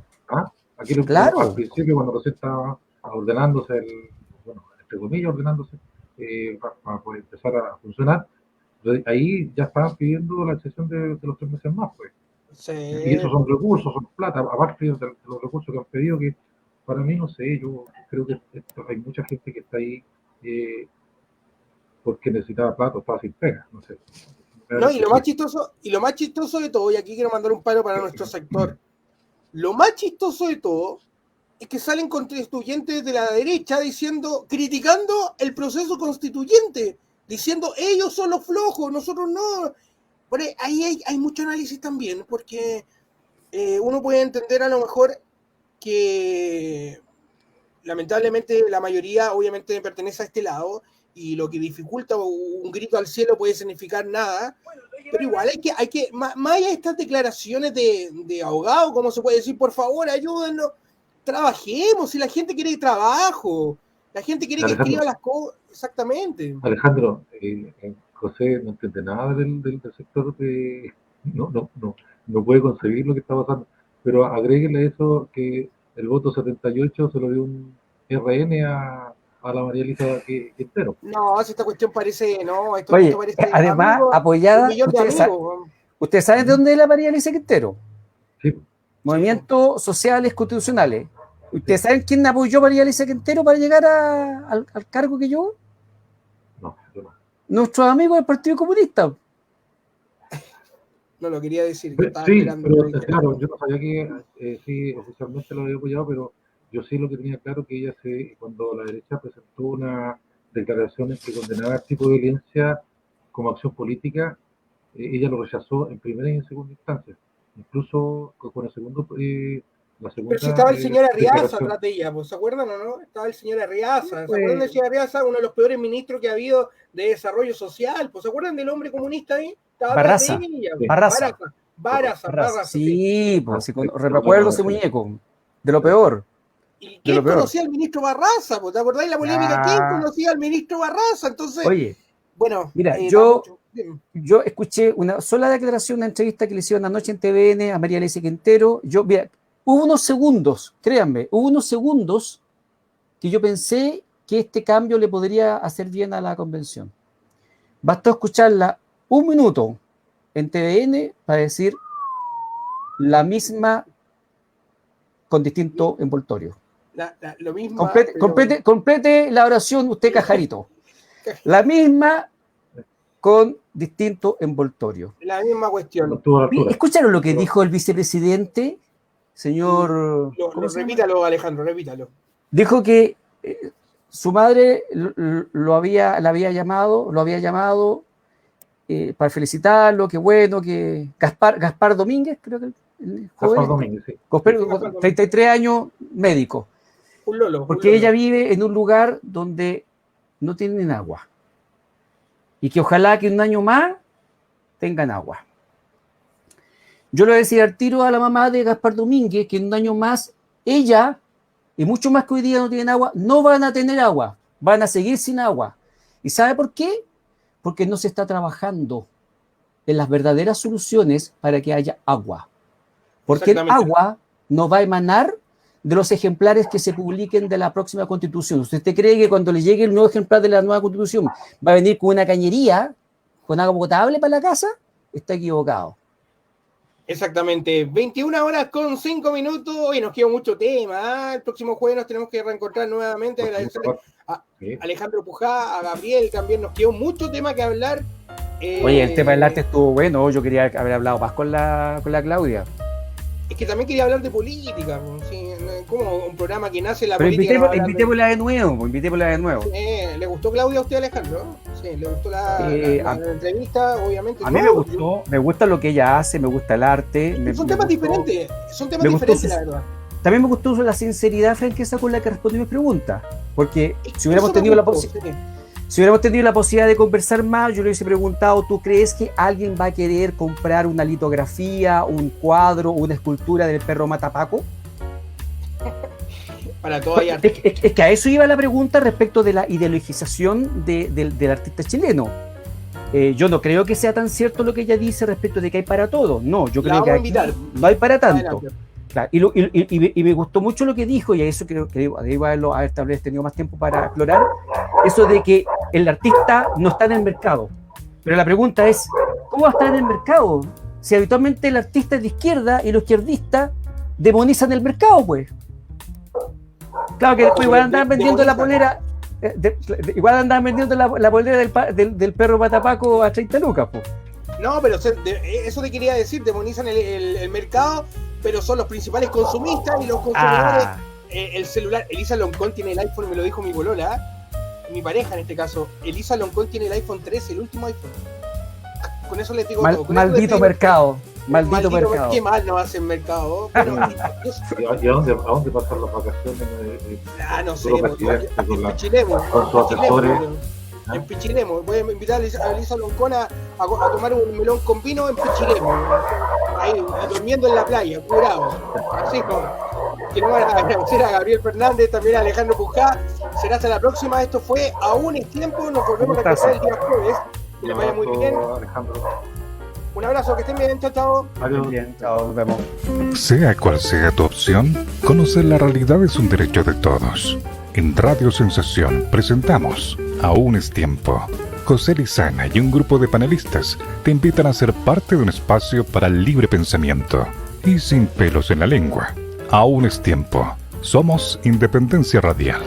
Aquí Claro. al principio, cuando recién estaba ordenándose, bueno, entre comillas, ordenándose, para poder empezar a funcionar, ahí ya estaban pidiendo la extensión de los 3 meses más, pues. Sí. Y esos son recursos, son plata, aparte de los recursos que han pedido, que para mí, no sé, yo creo que hay mucha gente que está ahí porque necesitaba plata o estaba sin pega, no sé. No, y lo más chistoso de todo, y aquí quiero mandar un palo para nuestro sector, lo más chistoso de todo es que salen constituyentes de la derecha criticando el proceso constituyente, diciendo ellos son los flojos, nosotros no. Por ahí hay mucho análisis también, porque uno puede entender a lo mejor que lamentablemente la mayoría obviamente pertenece a este lado, y lo que dificulta un grito al cielo puede significar nada, pero igual hay que más allá de estas declaraciones de abogado, como se puede decir, por favor, ayúdennos, trabajemos, si la gente quiere trabajo, la gente quiere que escriba las cosas, exactamente. Alejandro, José no entiende nada del sector, no puede concebir lo que está pasando, pero agréguele eso, que el voto 78 se lo dio un RN a la María Elisa Quintero. No, si esta cuestión parece, no, esto parece además, amigo, apoyada, ¿ustedes saben de dónde es la María Elisa Quintero? Sí. Movimientos Sociales Constitucionales. ¿Ustedes saben quién apoyó a María Elisa Quintero para llegar al cargo que yo? No. Nuestros amigos del Partido Comunista. No lo quería decir. Sí, pero claro, yo no sabía que sí, oficialmente lo había apoyado, pero yo sí lo que tenía claro que ella cuando la derecha presentó una declaración que condenaba el tipo de violencia como acción política, ella lo rechazó en primera y en segunda instancia. Incluso con el segundo, la segunda. Pero si estaba el señor Arriaza atrás de ella, ¿se acuerdan o no? Estaba el señor Arriaza. ¿Se acuerdan del señor Arriaza? Uno de los peores ministros que ha habido de desarrollo social. ¿Se acuerdan del hombre comunista ahí? Barraza. Barraza. Sí, pues recuerdo ese muñeco. De lo peor. ¿Y quién conocía al ministro Barraza? ¿Te acordáis la polémica? ¿Quién conocía al ministro Barraza? Entonces, oye, bueno, mira, yo escuché una sola declaración, una entrevista que le hicieron anoche en TVN a María Elisa Quintero. Mira, hubo unos segundos, créanme, que yo pensé que este cambio le podría hacer bien a la convención. Bastó escucharla un minuto en TVN para decir la misma con distinto envoltorio. Lo mismo. Complete la oración usted, Cajarito. La misma con distinto envoltorio. La misma cuestión. ¿Escucharon lo que dijo el vicepresidente, señor? Repítalo, Alejandro, repítalo. Dijo que su madre lo había llamado para felicitarlo, que bueno, que Gaspar Domínguez, creo que el joven. Gaspar Domínguez, sí. 33 años, médico. Porque ella vive en un lugar donde no tienen agua. Y que ojalá que un año más tengan agua. Yo le decía al tiro a la mamá de Gaspar Domínguez que en un año más ella, y mucho más que hoy día no tienen agua, no van a tener agua, van a seguir sin agua. ¿Y sabe por qué? Porque no se está trabajando en las verdaderas soluciones para que haya agua. Porque el agua no va a emanar de los ejemplares que se publiquen de la próxima Constitución. ¿Usted cree que cuando le llegue el nuevo ejemplar de la nueva Constitución va a venir con una cañería, con agua potable para la casa? Está equivocado. Exactamente, 21 horas con 5 minutos. Hoy nos queda mucho tema. El próximo jueves nos tenemos que reencontrar nuevamente. Agradecerle a Alejandro Pujá, a Gabriel también. Nos quedó mucho tema que hablar. Oye, el tema del arte estuvo bueno. Yo quería haber hablado más con la Claudia. Es que también quería hablar de política. ¿Sí? Como un programa que nace la Pero política. invitémosla de nuevo. ¿Le gustó Claudia a usted, Alejandro? Sí, le gustó la entrevista, obviamente. A mí me gustó, me gusta lo que ella hace, me gusta el arte. Son temas diferentes, la verdad. También me gustó la sinceridad, franqueza con la que respondió mis preguntas. Porque si hubiéramos tenido la posibilidad de conversar más, yo le hubiese preguntado, ¿tú crees que alguien va a querer comprar una litografía, un cuadro, una escultura del perro Matapaco? Para todo hay arte. Es que a eso iba la pregunta respecto de la ideologización del artista chileno. Yo no creo que sea tan cierto lo que ella dice respecto de que hay para todo. No, yo creo que aquí no hay para tanto. Claro, y me gustó mucho lo que dijo, y a eso creo que debo haber tal vez tenido más tiempo para explorar, eso de que el artista no está en el mercado. Pero la pregunta es, ¿cómo va a estar en el mercado? Si habitualmente el artista es de izquierda y los izquierdistas demonizan el mercado, pues. Claro que después igual andaban vendiendo la polera, la polera del perro Matapaco a 30 lucas, pues. No, pero eso te quería decir, demonizan el mercado, pero son los principales consumistas y los consumidores. El celular, Elisa Loncón tiene el iPhone, me lo dijo mi polola, mi pareja en este caso. Elisa Loncón tiene el iPhone 13, el último iPhone. Con eso les digo todo. Maldito mercado. Maldito mercado. Qué mal nos hace el mercado. Pero, ¿y a dónde pasan las vacaciones? No sé, en Pichilemo. Con sus asesores. En Pichilemo. Voy a invitar a Elisa Loncón a tomar un melón con vino en Pichilemo. Ahí, durmiendo en la playa, curado. Así como. Que no van a agradecer a Gabriel Fernández, también a Alejandro Pujá. Será hasta la próxima. Esto fue Aún es Tiempo. Nos volvemos a encontrar el día jueves. Que les vaya muy bien. Alejandro. Un abrazo, que estén bien, chao. Bien, chao, nos vemos. Sea cual sea tu opción, conocer la realidad es un derecho de todos. En Radio Sensación presentamos Aún es Tiempo. José Lizana y un grupo de panelistas te invitan a ser parte de un espacio para el libre pensamiento. Y sin pelos en la lengua. Aún es Tiempo. Somos Independencia Radial.